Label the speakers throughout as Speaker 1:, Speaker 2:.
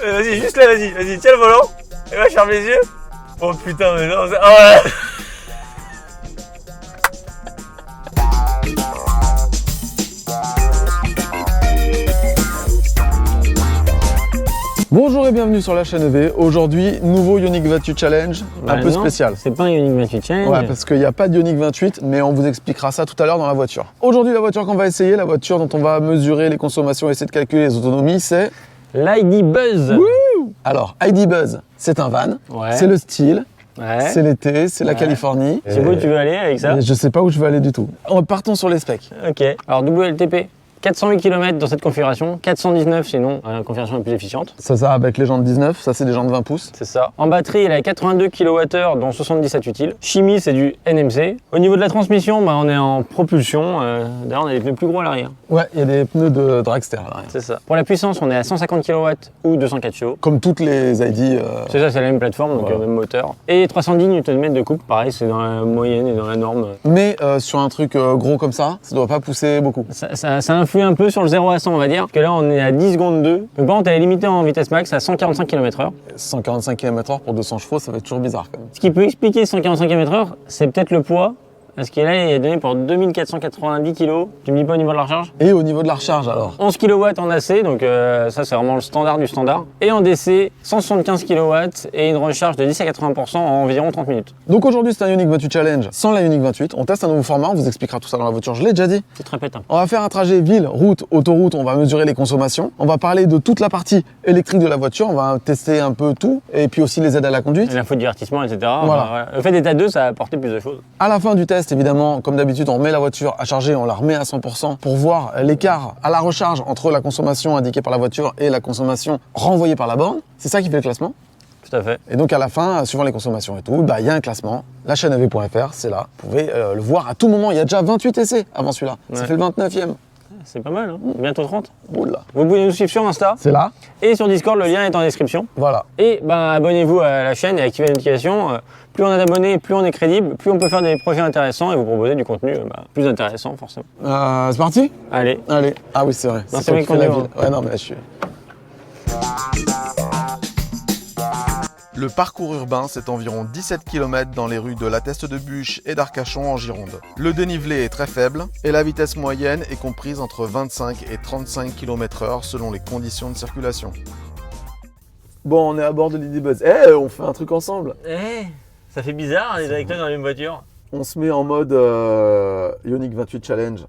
Speaker 1: Vas-y, juste là, vas-y, tiens le volant. Et là, je ferme les yeux. Oh putain, mais non, c'est... Ah ouais.
Speaker 2: Bonjour et bienvenue sur la chaîne EV. Aujourd'hui, nouveau Ioniq 28 Challenge, un peu spécial.
Speaker 3: C'est pas un Ioniq 28 Challenge.
Speaker 2: Ouais, parce qu'il n'y a pas de Ioniq 28, mais on vous expliquera ça tout à l'heure dans la voiture. Aujourd'hui, la voiture qu'on va essayer, la voiture dont on va mesurer les consommations et essayer de calculer les autonomies, c'est...
Speaker 3: l'ID Buzz.
Speaker 2: Wouh. Alors, ID Buzz, c'est un van, c'est le style, c'est l'été, c'est la Californie.
Speaker 3: C'est où tu veux aller avec ça?
Speaker 2: Je sais pas où je veux aller du tout. Partons sur les specs.
Speaker 3: Ok. Alors, WLTP. 408 km dans cette configuration, 419 sinon, configuration la plus efficiente.
Speaker 2: Ça avec les jantes 19, ça c'est des jantes 20 pouces.
Speaker 3: C'est ça. En batterie, elle a 82 kWh dont 77 utiles. Chimie, c'est du NMC. Au niveau de la transmission, on est en propulsion. D'ailleurs, on a des pneus plus gros à l'arrière.
Speaker 2: Ouais, il y a des pneus de dragster à l'arrière.
Speaker 3: C'est ça. Pour la puissance, on est à 150 kW ou 204 chevaux.
Speaker 2: Comme toutes les ID.
Speaker 3: C'est ça, c'est la même plateforme, donc le même moteur. Et 310 Nm de couple, pareil, c'est dans la moyenne et dans la norme.
Speaker 2: Mais sur un truc gros comme ça doit pas pousser beaucoup.
Speaker 3: Ça influe un peu sur le 0 à 100, on va dire. Parce que là, on est à 10 secondes 2. Donc, par contre, elle est limitée en vitesse max à 145 km/h.
Speaker 2: 145 km/h pour 200 chevaux, ça va être toujours bizarre quand même.
Speaker 3: Ce qui peut expliquer 145 km/h, c'est peut-être le poids. Parce qu'il est donné pour 2490 kg. Tu me dis pas au niveau de la recharge?
Speaker 2: Et au niveau de la recharge alors?
Speaker 3: 11 kW en AC, donc ça c'est vraiment le standard du standard. Et en DC, 175 kW et une recharge de 10 à 80% en environ 30 minutes.
Speaker 2: Donc aujourd'hui c'est un Ioniq 28 Challenge sans la Ioniq 28. On teste un nouveau format, on vous expliquera tout ça dans la voiture, je l'ai déjà dit.
Speaker 3: Tu te répètes.
Speaker 2: On va faire un trajet ville, route, autoroute, on va mesurer les consommations. On va parler de toute la partie électrique de la voiture, on va tester un peu tout. Et puis aussi les aides à la conduite.
Speaker 3: Et l'info de divertissement, etc.
Speaker 2: Voilà.
Speaker 3: Le fait d'être à 2, ça a apporté plus de choses.
Speaker 2: À la fin du test, évidemment, comme d'habitude, on remet la voiture à charger, on la remet à 100% pour voir l'écart à la recharge entre la consommation indiquée par la voiture et la consommation renvoyée par la borne. C'est ça qui fait le classement.
Speaker 3: Tout à fait.
Speaker 2: Et donc à la fin, suivant les consommations et tout, il y a un classement. La chaîne EV.fr, c'est là. Vous pouvez le voir à tout moment. Il y a déjà 28 essais avant celui-là. Ouais. Ça fait le 29e.
Speaker 3: C'est pas mal, hein. Bientôt 30.
Speaker 2: Oula.
Speaker 3: Vous pouvez nous suivre sur Insta.
Speaker 2: C'est là.
Speaker 3: Et sur Discord, le lien est en description.
Speaker 2: Voilà.
Speaker 3: Et abonnez-vous à la chaîne et activez les notifications. Plus on a d'abonnés, plus on est crédible, plus on peut faire des projets intéressants et vous proposer du contenu plus intéressant forcément.
Speaker 2: C'est parti?
Speaker 3: Allez.
Speaker 2: Allez. Ah oui, c'est vrai.
Speaker 3: C'est toi qui fais la ville.
Speaker 2: Ouais, non, mais je suis...
Speaker 4: Le parcours urbain, c'est environ 17 km dans les rues de La Teste-de-Buch et d'Arcachon en Gironde. Le dénivelé est très faible et la vitesse moyenne est comprise entre 25 et 35 km/h selon les conditions de circulation.
Speaker 2: Bon, on est à bord de l'ID Buzz. On fait un truc ensemble.
Speaker 3: Ça fait bizarre d'être avec toi dans la même voiture.
Speaker 2: On se met en mode Ioniq 28 Challenge.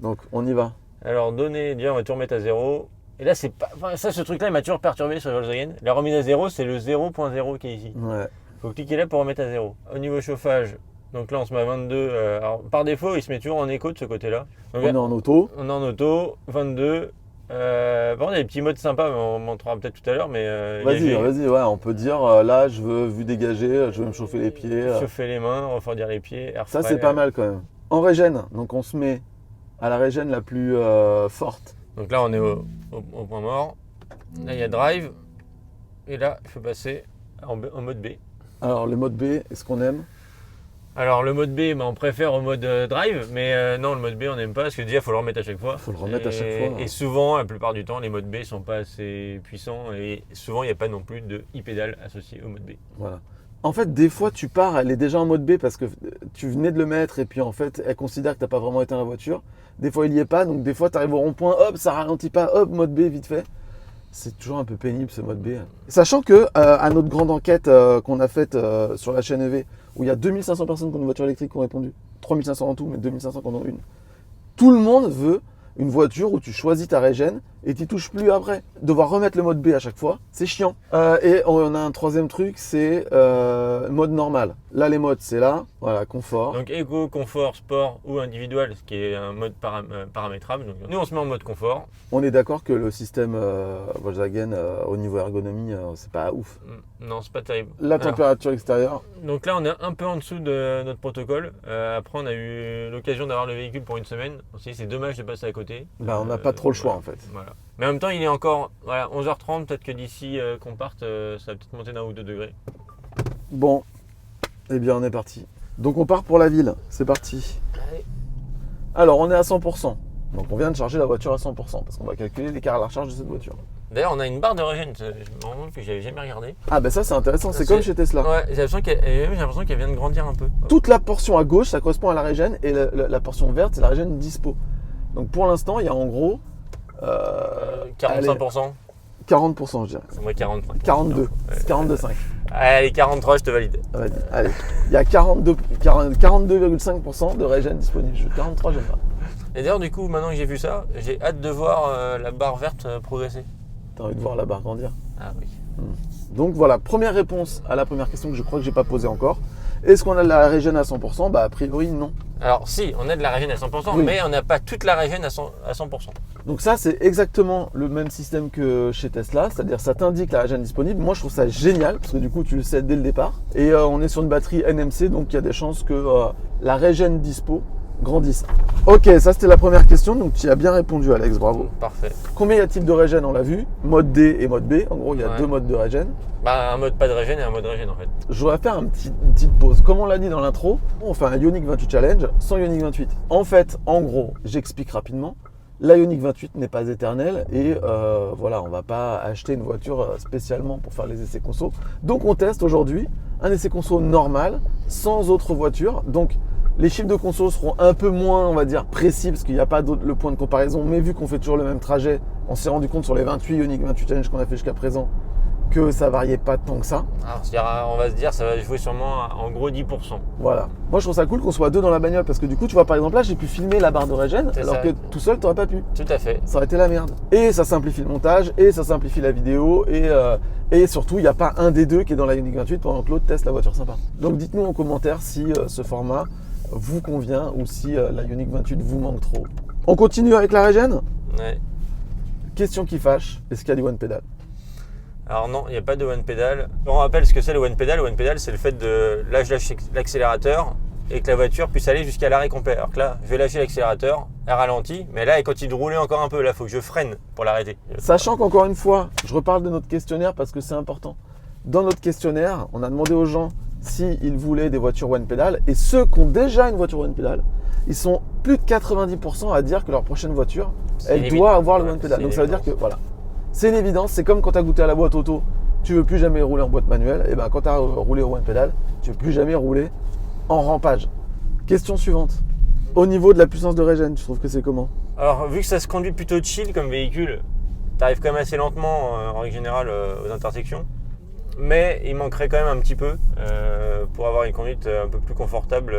Speaker 2: Donc, on y va.
Speaker 3: Alors, déjà, on va tout remettre à 0. Et là, c'est pas. Enfin, ce truc-là, il m'a toujours perturbé sur Volkswagen. La remise à 0, c'est le 0.0 qui est ici.
Speaker 2: Ouais.
Speaker 3: Faut cliquer là pour remettre à 0. Au niveau chauffage, donc là, on se met à 22. Alors, par défaut, il se met toujours en éco de ce côté-là. Donc,
Speaker 2: on est en auto.
Speaker 3: On est en auto, 22. Par contre, il y a des petits modes sympas, mais on montrera peut-être tout à l'heure. Mais
Speaker 2: vas-y, ouais, on peut dire là, je veux vue dégagée, je veux me chauffer les pieds.
Speaker 3: Chauffer les mains, refroidir les pieds. Air
Speaker 2: ça,
Speaker 3: frais,
Speaker 2: c'est pas mal quand même. En régène, donc on se met à la régène la plus forte.
Speaker 3: Donc là, on est au point mort. Là, il y a drive. Et là, il faut passer en mode B. Alors,
Speaker 2: le mode B, est-ce qu'on aime?
Speaker 3: Alors, le mode B, on préfère au mode drive. Mais non, le mode B, on n'aime pas parce que déjà, il faut le remettre à chaque fois. Et souvent, la plupart du temps, les modes B ne sont pas assez puissants. Et souvent, il n'y a pas non plus de e-pédale associée au mode B.
Speaker 2: Voilà. En fait, des fois, tu pars, elle est déjà en mode B parce que tu venais de le mettre et puis en fait, elle considère que tu n'as pas vraiment éteint la voiture. Des fois, il n'y est pas, donc des fois, tu arrives au rond-point, hop, ça ralentit pas, hop, mode B, vite fait. C'est toujours un peu pénible ce mode B. Sachant que, à notre grande enquête qu'on a faite sur la chaîne EV, où il y a 2500 personnes qui ont une voiture électrique qui ont répondu, 3500 en tout, mais 2500 qui en ont une, tout le monde veut une voiture où tu choisis ta régène et tu touches plus après. Devoir remettre le mode B à chaque fois, c'est chiant. Et on a un troisième truc, c'est mode normal. Là, les modes, c'est là, voilà, confort.
Speaker 3: Donc éco, confort, sport ou individuel, ce qui est un mode paramétrable. Donc, nous, on se met en mode confort.
Speaker 2: On est d'accord que le système Volkswagen, au niveau ergonomie, c'est pas ouf.
Speaker 3: Non, c'est pas terrible.
Speaker 2: La température extérieure.
Speaker 3: Donc là, on est un peu en dessous de notre protocole. Après, on a eu l'occasion d'avoir le véhicule pour une semaine. On s'est dit, c'est dommage de passer à côté.
Speaker 2: On n'a pas trop le choix en fait.
Speaker 3: Voilà. Mais en même temps, il est encore 11h30. Peut-être que d'ici qu'on parte, ça va peut-être monter d'un ou deux degrés.
Speaker 2: Bon, eh bien, on est parti. Donc, on part pour la ville. C'est parti.
Speaker 3: Allez.
Speaker 2: Alors, on est à 100%. Donc, on vient de charger la voiture à 100% parce qu'on va calculer l'écart à la recharge de cette voiture.
Speaker 3: D'ailleurs, on a une barre de régène, je me rends compte que j'avais jamais regardé.
Speaker 2: Ah bah ça c'est intéressant, c'est comme chez Tesla.
Speaker 3: Ouais, j'ai l'impression qu'elle vient de grandir un peu.
Speaker 2: Toute la portion à gauche, ça correspond à la régène, et la portion verte, c'est la régène dispo. Donc pour l'instant, il y a en gros...
Speaker 3: 45%.
Speaker 2: 40%, je dirais.
Speaker 3: Moi, 45.
Speaker 2: 42, c'est 42,5.
Speaker 3: Allez, 43, je te valide.
Speaker 2: Allez, il y a 42,5% de régène disponible. 43, j'aime pas.
Speaker 3: Et d'ailleurs, du coup, maintenant que j'ai vu ça, j'ai hâte de voir la barre verte progresser.
Speaker 2: T'as envie de voir la barre grandir.
Speaker 3: Ah oui.
Speaker 2: Donc voilà, première réponse à la première question que je crois que j'ai pas posée encore. Est-ce qu'on a de la régène à 100%? Bah a priori non.
Speaker 3: Alors si, on a de la régène à 100%,
Speaker 2: Oui.
Speaker 3: mais on n'a pas toute la régène à 100%.
Speaker 2: Donc ça c'est exactement le même système que chez Tesla, c'est-à-dire ça t'indique la régène disponible. Moi je trouve ça génial parce que du coup tu le sais dès le départ. Et on est sur une batterie NMC, donc il y a des chances que la régène dispo grandisse. Ok, ça c'était la première question, donc tu y as bien répondu Alex, bravo.
Speaker 3: Parfait.
Speaker 2: Combien y a-t-il de régène? On l'a vu, mode D et mode B. En gros il y a deux modes de régène.
Speaker 3: Bah un mode pas de régène et un mode régène en fait.
Speaker 2: Je voudrais faire une petite pause. Comme on l'a dit dans l'intro, on fait un Ioniq 28 Challenge sans Ioniq 28. En fait, en gros, j'explique rapidement. La Ioniq 28 n'est pas éternelle et voilà, on va pas acheter une voiture spécialement pour faire les essais conso. Donc on teste aujourd'hui un essai conso normal, sans autre voiture. Donc les chiffres de conso seront un peu moins, on va dire, précis parce qu'il n'y a pas le point de comparaison. Mais vu qu'on fait toujours le même trajet, on s'est rendu compte sur les 28 Ioniq 28 Challenge qu'on a fait jusqu'à présent que ça variait pas tant que ça.
Speaker 3: Alors, on va se dire, ça va jouer sûrement en gros 10%.
Speaker 2: Voilà. Moi, je trouve ça cool qu'on soit deux dans la bagnole parce que du coup, tu vois, par exemple, là, j'ai pu filmer la barre de régène alors que tout seul, t'aurais pas pu.
Speaker 3: Tout à fait.
Speaker 2: Ça aurait été la merde. Et ça simplifie le montage, et ça simplifie la vidéo, et surtout, il n'y a pas un des deux qui est dans la Ioniq 28 pendant que l'autre teste la voiture sympa. Donc, dites-nous en commentaire si ce format vous convient ou si la Ioniq 28 vous manque trop. On continue avec la régène.
Speaker 3: Ouais.
Speaker 2: Question qui fâche, est-ce qu'il y a du one pedal?
Speaker 3: Alors non, il n'y a pas de one pedal. On rappelle ce que c'est le one pedal. Le one pedal, c'est le fait de lâcher l'accélérateur et que la voiture puisse aller jusqu'à l'arrêt complet. Alors que là, je vais lâcher l'accélérateur, elle ralentit, mais là, elle continue de rouler encore un peu. Là, il faut que je freine pour l'arrêter.
Speaker 2: Sachant qu'encore une fois, je reparle de notre questionnaire parce que c'est important. Dans notre questionnaire, on a demandé aux gens s'ils voulaient des voitures one pedal, et ceux qui ont déjà une voiture one pedal, ils sont plus de 90% à dire que leur prochaine voiture, elle doit avoir le one pedal. Donc ça veut dire que voilà, c'est une évidence. C'est comme quand tu as goûté à la boîte auto, tu veux plus jamais rouler en boîte manuelle. Et ben quand tu as roulé au one pedal, tu veux plus jamais rouler en rampage. Question suivante. Au niveau de la puissance de régène, tu trouves que c'est comment?
Speaker 3: Alors vu que ça se conduit plutôt chill comme véhicule, tu arrives quand même assez lentement en règle générale aux intersections. Mais il manquerait quand même un petit peu pour avoir une conduite un peu plus confortable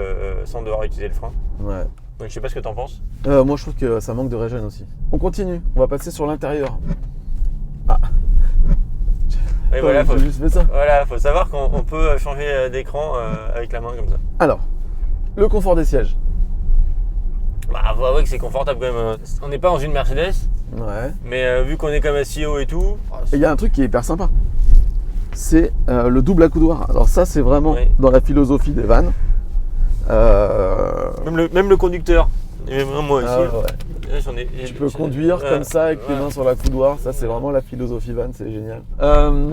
Speaker 3: sans devoir utiliser le frein.
Speaker 2: Ouais.
Speaker 3: Donc je sais pas ce que tu en penses.
Speaker 2: Moi je trouve que ça manque de régène aussi. On continue, on va passer sur l'intérieur. Ah.
Speaker 3: Et voilà, faut
Speaker 2: juste fait ça.
Speaker 3: Voilà, faut savoir qu'on peut changer d'écran avec la main comme ça.
Speaker 2: Alors, le confort des sièges.
Speaker 3: Bah faut avouer que c'est confortable quand même. On n'est pas dans une Mercedes,
Speaker 2: Ouais.
Speaker 3: mais vu qu'on est comme assis haut et tout.
Speaker 2: Et il y a un truc qui est hyper sympa. C'est le double accoudoir. Alors ça c'est vraiment dans la philosophie des vannes.
Speaker 3: Même le conducteur. Et même moi aussi.
Speaker 2: Ouais. Tu peux conduire comme ça avec tes mains sur l'accoudoir. Ça c'est vraiment la philosophie van, c'est génial.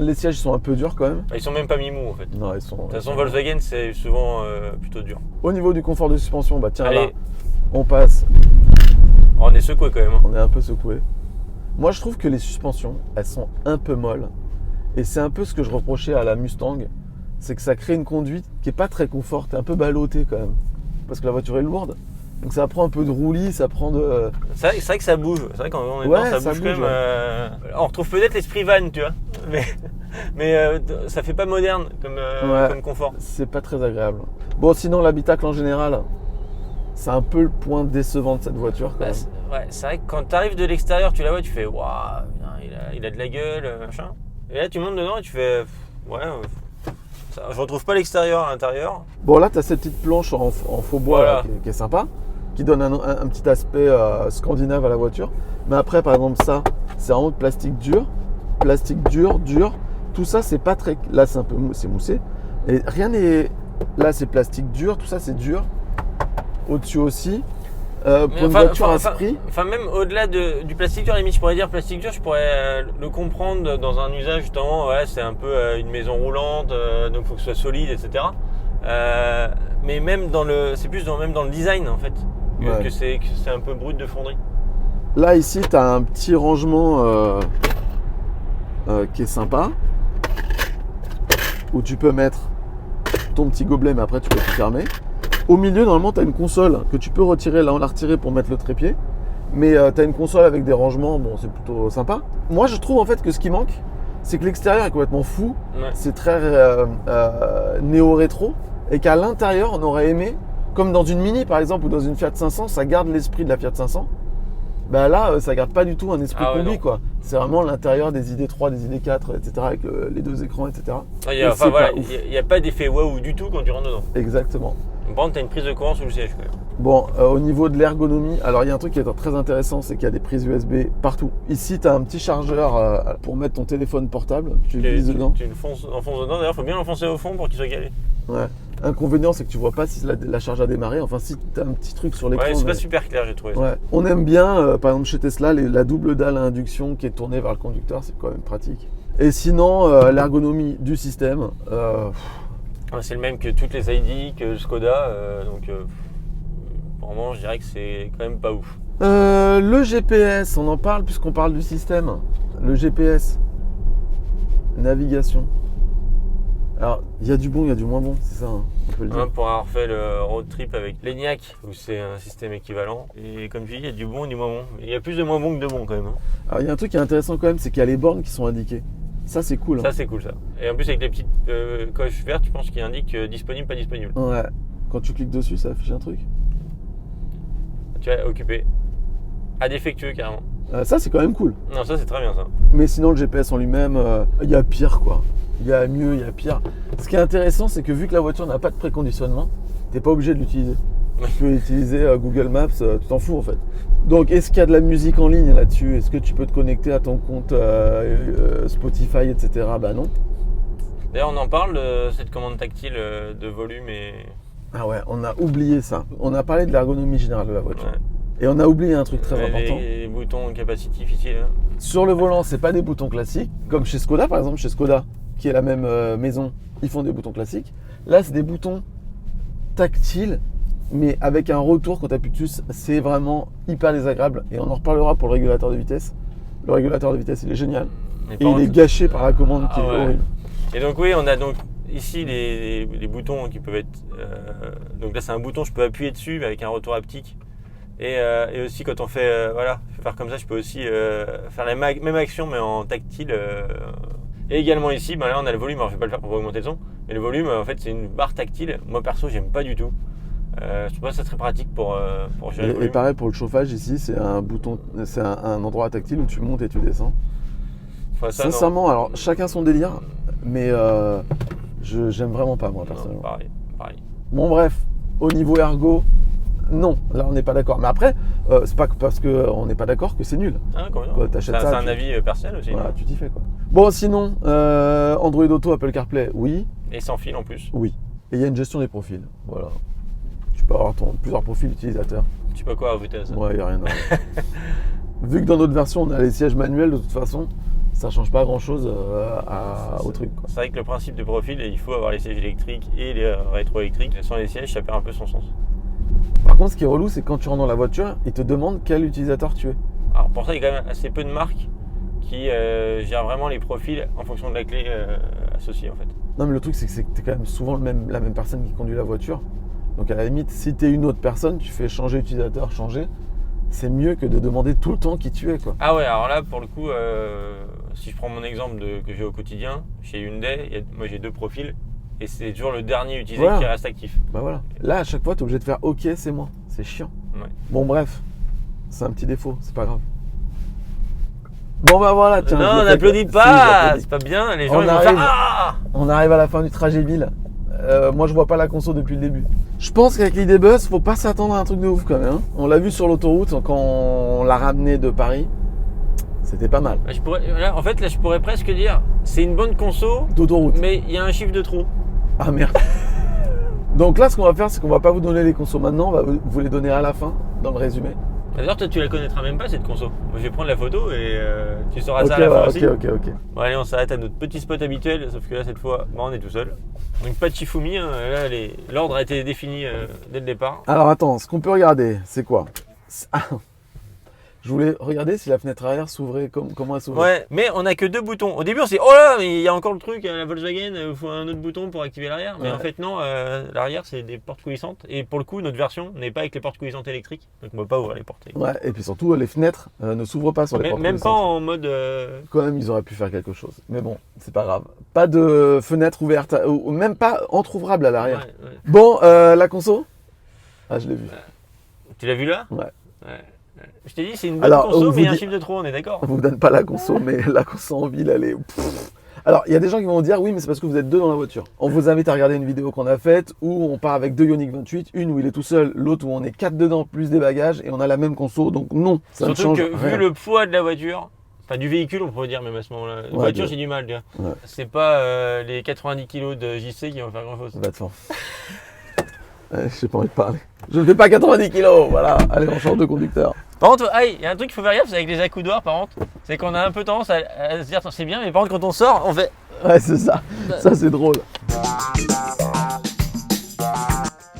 Speaker 2: Les sièges sont un peu durs quand même.
Speaker 3: Ils sont même pas mi-mous en fait.
Speaker 2: Non, ils sont.
Speaker 3: De toute façon Volkswagen c'est souvent plutôt dur.
Speaker 2: Au niveau du confort de suspension, bah tiens.
Speaker 3: Allez.
Speaker 2: Là, on passe.
Speaker 3: Oh, on est secoué quand même. Hein.
Speaker 2: On est un peu secoué. Moi je trouve que les suspensions, elles sont un peu molles. Et c'est un peu ce que je reprochais à la Mustang, c'est que ça crée une conduite qui est pas très confort, t'es un peu ballotté quand même, parce que la voiture est lourde. Donc ça prend un peu de roulis, ça prend de...
Speaker 3: C'est vrai que ça bouge, c'est vrai qu'en même temps ça bouge quand même.
Speaker 2: Ouais.
Speaker 3: On retrouve peut-être l'esprit van, tu vois, mais ça fait pas moderne comme confort.
Speaker 2: C'est pas très agréable. Bon, sinon l'habitacle en général, c'est un peu le point décevant de cette voiture quand même.
Speaker 3: C'est vrai que quand tu arrives de l'extérieur, tu la vois, tu fais waouh, il a de la gueule, machin. Et là tu montes dedans et tu fais je retrouve pas l'extérieur à l'intérieur.
Speaker 2: Bon là tu as cette petite planche en faux bois là, qui est sympa, qui donne un petit aspect scandinave à la voiture. Mais après par exemple ça, c'est vraiment de plastique dur, dur. Tout ça c'est pas très... Là c'est moussé. Et rien n'est... Là c'est plastique dur, tout ça c'est dur. Au-dessus aussi. Pour une voiture à ce prix.
Speaker 3: Enfin, même au-delà du plastique dur, limite, je pourrais dire plastique dur, je pourrais le comprendre dans un usage justement. Ouais, c'est un peu une maison roulante, donc il faut que ce soit solide, etc. Mais même c'est plus même dans le design en fait, que c'est un peu brut de fonderie.
Speaker 2: Là ici, tu as un petit rangement qui est sympa, où tu peux mettre ton petit gobelet, mais après tu peux tout fermer. Au milieu, normalement, tu as une console que tu peux retirer. Là, on l'a retiré pour mettre le trépied. Mais tu as une console avec des rangements, bon, c'est plutôt sympa. Moi, je trouve en fait que ce qui manque, c'est que l'extérieur est complètement fou.
Speaker 3: Ouais.
Speaker 2: C'est très néo-rétro. Et qu'à l'intérieur, on aurait aimé, comme dans une Mini par exemple, ou dans une Fiat 500, ça garde l'esprit de la Fiat 500. Bah là, ça garde pas du tout un esprit combi, quoi. C'est vraiment l'intérieur des ID3, des ID4, etc. avec les deux écrans, etc.
Speaker 3: Il n'y a pas d'effet waouh du tout quand tu rentres dedans.
Speaker 2: Exactement.
Speaker 3: Par contre, tu as une prise de courant sous le siège quand même.
Speaker 2: Bon, au niveau de l'ergonomie, alors il y a un truc qui est très intéressant, c'est qu'il y a des prises USB partout. Ici, tu as un petit chargeur pour mettre ton téléphone portable. Tu le glisses dedans.
Speaker 3: Tu enfonces dedans. D'ailleurs, il faut bien l'enfoncer au fond pour qu'il soit calé.
Speaker 2: Ouais. Inconvénient, c'est que tu vois pas si la charge a démarré. Enfin, si tu as un petit truc sur l'écran.
Speaker 3: Ouais, c'est pas super clair, j'ai trouvé.
Speaker 2: Ouais. On aime bien, par exemple chez Tesla, la double dalle à induction qui est tournée vers le conducteur, c'est quand même pratique. Et sinon, l'ergonomie du système.
Speaker 3: C'est le même que toutes les ID, que le Skoda. Vraiment, je dirais que c'est quand même pas ouf.
Speaker 2: Le GPS, on en parle puisqu'on parle du système. Le GPS, navigation. Alors, il y a du bon, il y a du moins bon, c'est ça, hein, on peut le dire.
Speaker 3: Pour avoir fait le road trip avec l'ENIAC, où c'est un système équivalent. Et comme tu dis, il y a du bon et du moins bon. Il y a plus de moins bon que de bon quand même. Hein.
Speaker 2: Alors, il y a un truc qui est intéressant quand même, c'est qu'il y a les bornes qui sont indiquées. Ça, c'est cool.
Speaker 3: Ça, c'est cool, ça. Et en plus, avec les petites coches vertes, je pense qu'il indique disponible, pas disponible.
Speaker 2: Ouais. Quand tu cliques dessus, ça affiche un truc.
Speaker 3: Tu as occupé. À défectueux, carrément.
Speaker 2: Ça, c'est quand même cool.
Speaker 3: Non, ça, c'est très bien, ça.
Speaker 2: Mais sinon, le GPS en lui-même, il y a pire, quoi. Il y a mieux, il y a pire. Ce qui est intéressant, c'est que vu que la voiture n'a pas de préconditionnement, t'es pas obligé de l'utiliser. Tu peux utiliser Google Maps, tu t'en fous en fait. Donc, est-ce qu'il y a de la musique en ligne là-dessus? Est-ce que tu peux te connecter à ton compte Spotify, etc. Bah non.
Speaker 3: D'ailleurs, on en parle de cette commande tactile de volume et...
Speaker 2: Ah ouais, on a oublié ça. On a parlé de l'ergonomie générale de la voiture. Ouais. Et on a oublié un truc très important.
Speaker 3: Les boutons capacitifs ici, là.
Speaker 2: Sur le volant, c'est pas des boutons classiques. Comme chez Skoda, par exemple, chez Skoda, qui est la même maison, ils font des boutons classiques. Là, c'est des boutons tactiles, mais avec un retour quand tu appuies dessus, c'est vraiment hyper désagréable. Et on en reparlera pour le régulateur de vitesse. Le régulateur de vitesse, il est génial. Et il est gâché par la commande qui est horrible.
Speaker 3: Et donc oui, on a donc ici les boutons qui peuvent être... donc là, c'est un bouton, je peux appuyer dessus avec un retour haptique. Et aussi, quand on fait... je peux faire comme ça, je peux aussi faire la même action, mais en tactile. Et également ici, là, on a le volume. Alors, je vais pas le faire pour augmenter le son. Mais le volume, en fait, c'est une barre tactile. Moi, perso, j'aime pas du tout. Je trouve ça très pratique pour gérer le volume.
Speaker 2: Et pareil pour le chauffage, ici, c'est un bouton, c'est un endroit tactile où tu montes et tu descends.
Speaker 3: Enfin, ça,
Speaker 2: sincèrement, non. Alors chacun son délire, mais j'aime vraiment pas moi personnellement.
Speaker 3: Pareil.
Speaker 2: Bon bref, au niveau ergo, non, là on n'est pas d'accord. Mais après, c'est pas parce qu'on n'est pas d'accord que c'est nul.
Speaker 3: Ah,
Speaker 2: t'achètes ça,
Speaker 3: c'est un avis personnel aussi.
Speaker 2: Voilà, tu t'y fais quoi. Bon sinon, Android Auto, Apple CarPlay, oui.
Speaker 3: Et sans fil en plus.
Speaker 2: Oui. Et il y a une gestion des profils, voilà. Tu peux avoir plusieurs profils utilisateurs.
Speaker 3: Je sais pas quoi rajouter à ça.
Speaker 2: Ouais, il n'y a rien à voir. Vu que dans notre version, on a les sièges manuels de toute façon, ça change pas grand chose au truc.
Speaker 3: C'est vrai que le principe de profil, il faut avoir les sièges électriques et les rétroélectriques. Sans les sièges, ça perd un peu son sens.
Speaker 2: Par contre, ce qui est relou, c'est que quand tu rentres dans la voiture, ils te demandent quel utilisateur tu es.
Speaker 3: Alors pour ça, il y a quand même assez peu de marques qui gèrent vraiment les profils en fonction de la clé associée en fait.
Speaker 2: Non mais le truc, c'est que tu es quand même souvent la même personne qui conduit la voiture. Donc à la limite, si tu es une autre personne, tu fais changer utilisateur, changer. C'est mieux que de demander tout le temps qui tu es, quoi.
Speaker 3: Ah ouais, alors là, pour le coup, si je prends mon exemple que j'ai au quotidien, chez Hyundai, moi j'ai 2 profils et c'est toujours le dernier utilisé qui reste actif.
Speaker 2: Bah voilà. Là, à chaque fois, tu es obligé de faire « Ok, c'est moi ». C'est chiant.
Speaker 3: Ouais.
Speaker 2: Bon, bref. C'est un petit défaut, c'est pas grave. Bon, bah voilà, tiens.
Speaker 3: Non, on n'applaudit pas, c'est pas bien. Les gens, ils vont faire « Ah !»
Speaker 2: On arrive à la fin du trajet ville. Moi, je vois pas la conso depuis le début. Je pense qu'avec l'ID-Bus, faut pas s'attendre à un truc de ouf quand même. Hein. On l'a vu sur l'autoroute quand on l'a ramené de Paris. C'était pas mal.
Speaker 3: Je pourrais presque dire c'est une bonne conso
Speaker 2: d'autoroute.
Speaker 3: Mais il y a un chiffre de trop.
Speaker 2: Ah merde. Donc là, ce qu'on va faire, c'est qu'on va pas vous donner les consos maintenant. On va vous les donner à la fin, dans le résumé.
Speaker 3: D'ailleurs, toi, tu la connaîtras même pas cette conso. Moi, je vais prendre la photo et tu sauras ça à la fin aussi.
Speaker 2: Ok.
Speaker 3: Bon, allez, on s'arrête à notre petit spot habituel, sauf que là, cette fois, on est tout seul. Donc, pas de Shifumi. Hein. Là, l'ordre a été défini dès le départ.
Speaker 2: Alors, attends, ce qu'on peut regarder, c'est quoi? Je voulais regarder si la fenêtre arrière s'ouvrait, comment elle s'ouvrait.
Speaker 3: Ouais, mais on a que 2 boutons. Au début, on s'est dit, oh là, mais il y a encore le truc, la Volkswagen, il faut un autre bouton pour activer l'arrière. Mais
Speaker 2: Ouais.
Speaker 3: en fait, non, l'arrière, c'est des portes coulissantes. Et pour le coup, notre version n'est pas avec les portes coulissantes électriques. Donc, on ne peut pas ouvrir les portes.
Speaker 2: Ouais, et puis surtout, les fenêtres ne s'ouvrent pas sur les portes
Speaker 3: Même pas
Speaker 2: coulissantes.
Speaker 3: en mode.
Speaker 2: Quand même, ils auraient pu faire quelque chose. Mais bon, c'est pas grave. Pas de fenêtre ouverte, ou même pas entrouvrable à l'arrière.
Speaker 3: Ouais, ouais.
Speaker 2: Bon, la conso. Ah, je l'ai vu.
Speaker 3: Tu l'as vu là?
Speaker 2: Ouais.
Speaker 3: Je t'ai dit, c'est une bonne
Speaker 2: Alors,
Speaker 3: conso,
Speaker 2: on
Speaker 3: mais il y a
Speaker 2: vous
Speaker 3: un
Speaker 2: dit-
Speaker 3: chiffre de trop, on est d'accord?
Speaker 2: On vous donne pas la conso, mais la conso en ville, elle est. Pff. Alors, il y a des gens qui vont dire oui, mais c'est parce que vous êtes deux dans la voiture. On vous invite à regarder une vidéo qu'on a faite où on part avec deux Ioniq 28, une où il est tout seul, l'autre où on est 4 dedans plus des bagages et on a la même conso. Donc non, ça ne
Speaker 3: Surtout
Speaker 2: change
Speaker 3: que
Speaker 2: rien.
Speaker 3: vu le poids de la voiture, enfin du véhicule, on pourrait dire même à ce moment-là. La voiture, j'ai du mal, tu vois.
Speaker 2: Ouais.
Speaker 3: C'est pas les 90 kg de JC qui vont faire grand-chose.
Speaker 2: Va te faire. Ouais, j'ai pas envie de parler. Je ne fais pas 90 kilos, voilà. Allez, on change de conducteur.
Speaker 3: Par contre, il y a un truc qu'il faut faire gaffe, c'est avec les accoudoirs, par contre, c'est qu'on a un peu tendance à se dire c'est bien, mais par contre quand on sort, on fait.
Speaker 2: Ouais, c'est ça. Ça, c'est drôle.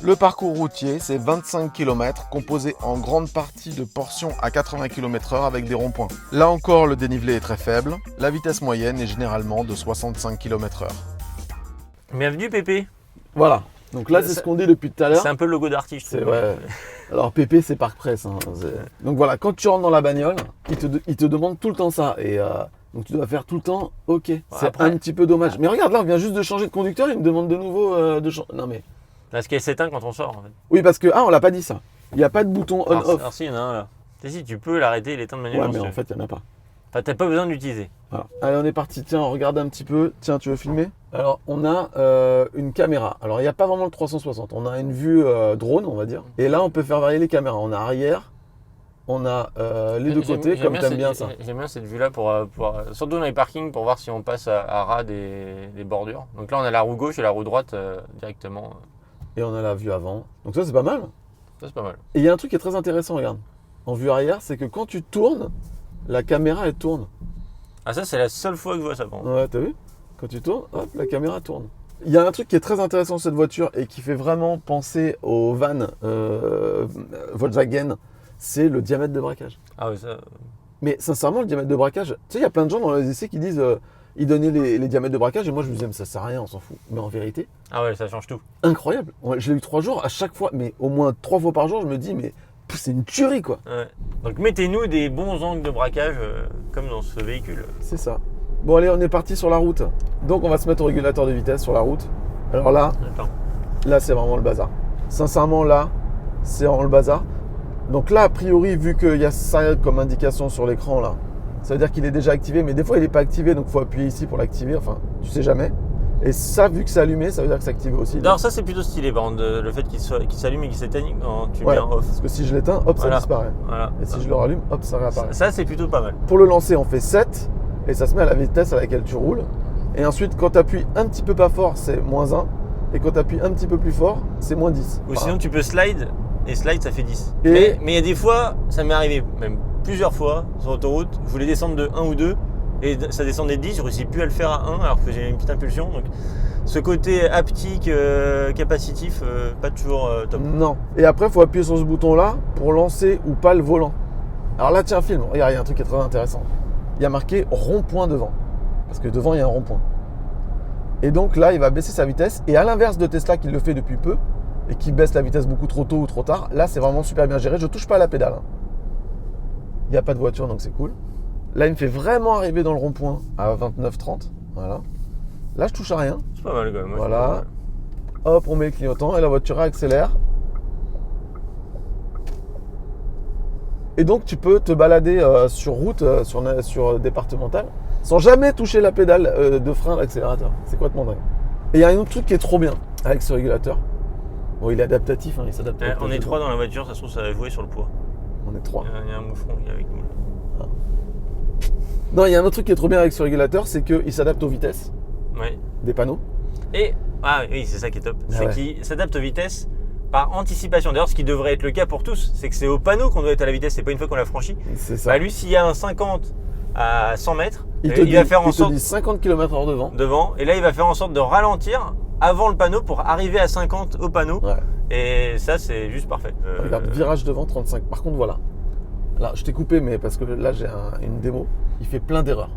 Speaker 4: Le parcours routier, c'est 25 km composé en grande partie de portions à 80 km/h avec des ronds-points. Là encore, le dénivelé est très faible. La vitesse moyenne est généralement de 65 km/h.
Speaker 3: Bienvenue Pépé.
Speaker 2: Voilà. Donc là, c'est ce qu'on dit depuis tout à l'heure.
Speaker 3: C'est un peu le logo d'artiste.
Speaker 2: C'est ouais. Alors PP, c'est Parc Presse. Hein. Donc voilà, quand tu rentres dans la bagnole, il te demande tout le temps ça. Et donc tu dois faire tout le temps OK. C'est
Speaker 3: après-
Speaker 2: un petit peu dommage. Mais regarde là, on vient juste de changer de conducteur, il me demande de nouveau de changer. Non mais.
Speaker 3: Parce qu'elle s'éteint quand on sort en fait.
Speaker 2: Oui, parce que on l'a pas dit ça. Il n'y a pas de bouton
Speaker 3: Alors
Speaker 2: on-off.
Speaker 3: si, il y en a un là. Si, tu peux l'arrêter et l'éteindre
Speaker 2: Ouais,
Speaker 3: manuellement.
Speaker 2: mais
Speaker 3: si
Speaker 2: en
Speaker 3: tu
Speaker 2: fait, il n'y en a pas.
Speaker 3: veux. Enfin, t'as pas besoin de l'utiliser.
Speaker 2: Voilà. Allez, on est parti. Tiens, on regarde un petit peu. Tiens, tu veux filmer? Alors, on a une caméra. Alors, il n'y a pas vraiment le 360. On a une vue drone, on va dire. Et là, on peut faire varier les caméras. On a arrière, on a les deux côtés, comme t'aimes bien ça.
Speaker 3: J'aime bien cette vue-là pour surtout dans les parkings pour voir si on passe à ras des bordures. Donc là, on a la roue gauche et la roue droite directement.
Speaker 2: Et on a la vue avant. Donc ça, c'est pas mal.
Speaker 3: Ça, c'est pas mal.
Speaker 2: Et il y a un truc qui est très intéressant, regarde. En vue arrière, c'est que quand tu tournes, la caméra, elle tourne.
Speaker 3: Ah, ça, c'est la seule fois que je vois ça. Par contre.
Speaker 2: Ouais, t'as vu? Quand tu tournes, hop, la caméra tourne. Il y a un truc qui est très intéressant sur cette voiture et qui fait vraiment penser au van Volkswagen, c'est le diamètre de braquage.
Speaker 3: Ah oui, ça.
Speaker 2: Mais sincèrement, le diamètre de braquage, tu sais, il y a plein de gens dans les essais qui disent ils donnaient les diamètres de braquage et moi je me disais mais ça sert à rien, on s'en fout. Mais en vérité,
Speaker 3: Ah ouais, ça change tout.
Speaker 2: incroyable. Ouais, je l'ai eu 3 jours, à chaque fois, mais au moins 3 fois par jour, je me dis mais c'est une tuerie quoi.
Speaker 3: Ouais. Donc mettez-nous des bons angles de braquage comme dans ce véhicule.
Speaker 2: C'est ça. Bon allez, on est parti sur la route. Donc on va se mettre au régulateur de vitesse sur la route. Alors là,
Speaker 3: Attends.
Speaker 2: là c'est vraiment le bazar. Sincèrement là, c'est vraiment le bazar. Donc là, a priori, vu qu'il y a ça comme indication sur l'écran là, ça veut dire qu'il est déjà activé, mais des fois il n'est pas activé, donc il faut appuyer ici pour l'activer, enfin, tu sais jamais. Et ça, vu que c'est allumé, ça veut dire que c'est activé aussi.
Speaker 3: Alors ça, c'est plutôt stylé par contre, le fait qu'il s'allume et qu'il s'éteigne quand tu
Speaker 2: Ouais,
Speaker 3: mets en off.
Speaker 2: parce que si je l'éteins, hop,
Speaker 3: Voilà.
Speaker 2: ça disparaît.
Speaker 3: Voilà.
Speaker 2: Et si je le rallume, hop, ça réapparaît.
Speaker 3: Ça, c'est plutôt pas mal.
Speaker 2: Pour le lancer, on fait 7, et ça se met à la vitesse à laquelle tu roules. Et ensuite, quand tu appuies un petit peu pas fort, c'est -1. Et quand tu appuies un petit peu plus fort, c'est -10.
Speaker 3: Ou
Speaker 2: Voilà.
Speaker 3: sinon, tu peux slide, et slide, ça fait 10.
Speaker 2: Et-
Speaker 3: Mais il y a des fois, ça m'est arrivé même plusieurs fois sur l'autoroute, je voulais descendre de 1 ou 2, et ça descendait de 10, je réussis plus à le faire à 1, alors que j'ai une petite impulsion. Donc, ce côté haptique, capacitif, pas toujours top.
Speaker 2: Non. Et après, il faut appuyer sur ce bouton-là pour lancer ou pas le volant. Alors là, tiens, filme. Regarde, il y a un truc qui est très intéressant. Il y a marqué rond-point devant. Parce que devant, il y a un rond-point. Et donc là, il va baisser sa vitesse. Et à l'inverse de Tesla qui le fait depuis peu et qui baisse la vitesse beaucoup trop tôt ou trop tard, là, c'est vraiment super bien géré. Je touche pas à la pédale. Hein. Il n'y a pas de voiture, donc c'est cool. Là, il me fait vraiment arriver dans le rond-point à 29-30. Voilà. Là, je touche à rien.
Speaker 3: C'est pas mal quand même. moi,
Speaker 2: Voilà.
Speaker 3: je trouve pas mal.
Speaker 2: Hop, on met le clignotant et la voiture accélère. Et donc tu peux te balader sur route, sur départementale, sans jamais toucher la pédale de frein, l'accélérateur. C'est complètement dingue. Et il y a un autre truc qui est trop bien avec ce régulateur. Bon, il est adaptatif, hein, il s'adapte.
Speaker 3: On est 3 dans la voiture, ça se trouve, ça va jouer sur le poids.
Speaker 2: On est 3.
Speaker 3: Il y a un moufron qui est avec nous. là.
Speaker 2: Non, il y a un autre truc qui est trop bien avec ce régulateur, c'est qu'il s'adapte aux vitesses
Speaker 3: Ouais.
Speaker 2: des panneaux.
Speaker 3: Et, ah oui, c'est ça qui est top.
Speaker 2: Ah
Speaker 3: C'est
Speaker 2: ouais.
Speaker 3: qu'il s'adapte aux vitesses par anticipation. D'ailleurs, ce qui devrait être le cas pour tous, c'est que c'est au panneau qu'on doit être à la vitesse, c'est pas une fois qu'on l'a franchi.
Speaker 2: C'est ça.
Speaker 3: Bah lui, s'il y a un 50 à 100 mètres,
Speaker 2: il
Speaker 3: va faire en sorte
Speaker 2: dit 50 km/h devant.
Speaker 3: devant, et là, il va faire en sorte de ralentir avant le panneau pour arriver à 50 au panneau.
Speaker 2: Ouais.
Speaker 3: Et ça, c'est juste parfait.
Speaker 2: Regarde, virage devant 35. Par contre, voilà. Là, je t'ai coupé, mais parce que là, j'ai une démo. Il fait plein d'erreurs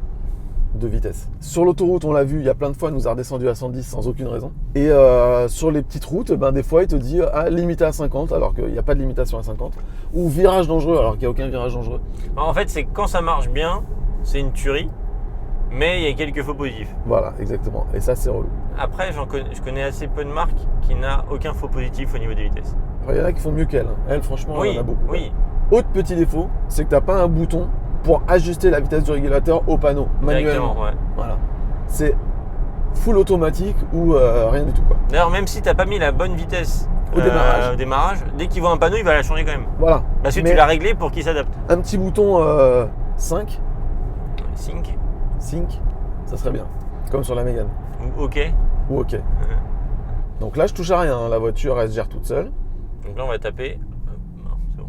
Speaker 2: de vitesse. Sur l'autoroute, on l'a vu, il y a plein de fois, il nous a redescendu à 110 sans aucune raison. Et sur les petites routes, des fois, il te dit limité à 50, alors qu'il n'y a pas de limitation à 50. Ou virage dangereux, alors qu'il n'y a aucun virage dangereux.
Speaker 3: En fait, c'est quand ça marche bien, c'est une tuerie, mais il y a quelques faux positifs.
Speaker 2: Voilà, exactement. Et ça, c'est relou.
Speaker 3: Après, je connais assez peu de marques qui n'a aucun faux positif au niveau des vitesses.
Speaker 2: Il y en a qui font mieux qu'elle. Elle, franchement,
Speaker 3: Oui,
Speaker 2: il y en a beaucoup.
Speaker 3: oui.
Speaker 2: Autre petit défaut, c'est que tu n'as pas un bouton pour ajuster la vitesse du régulateur au panneau, manuellement.
Speaker 3: Ouais.
Speaker 2: Voilà. C'est full automatique ou rien du tout, quoi.
Speaker 3: D'ailleurs, même si tu n'as pas mis la bonne vitesse
Speaker 2: au démarrage,
Speaker 3: dès qu'il voit un panneau, il va la changer quand même.
Speaker 2: Voilà.
Speaker 3: Parce que
Speaker 2: Mais
Speaker 3: tu l'as réglé pour qu'il s'adapte.
Speaker 2: un petit bouton 5,
Speaker 3: Sync
Speaker 2: sync, ça serait bien. Comme sur la Mégane.
Speaker 3: ou OK.
Speaker 2: Ou OK. Donc là, je touche à rien. Hein. La voiture, elle se gère toute seule.
Speaker 3: Donc là, on va taper. Non, c'est bon.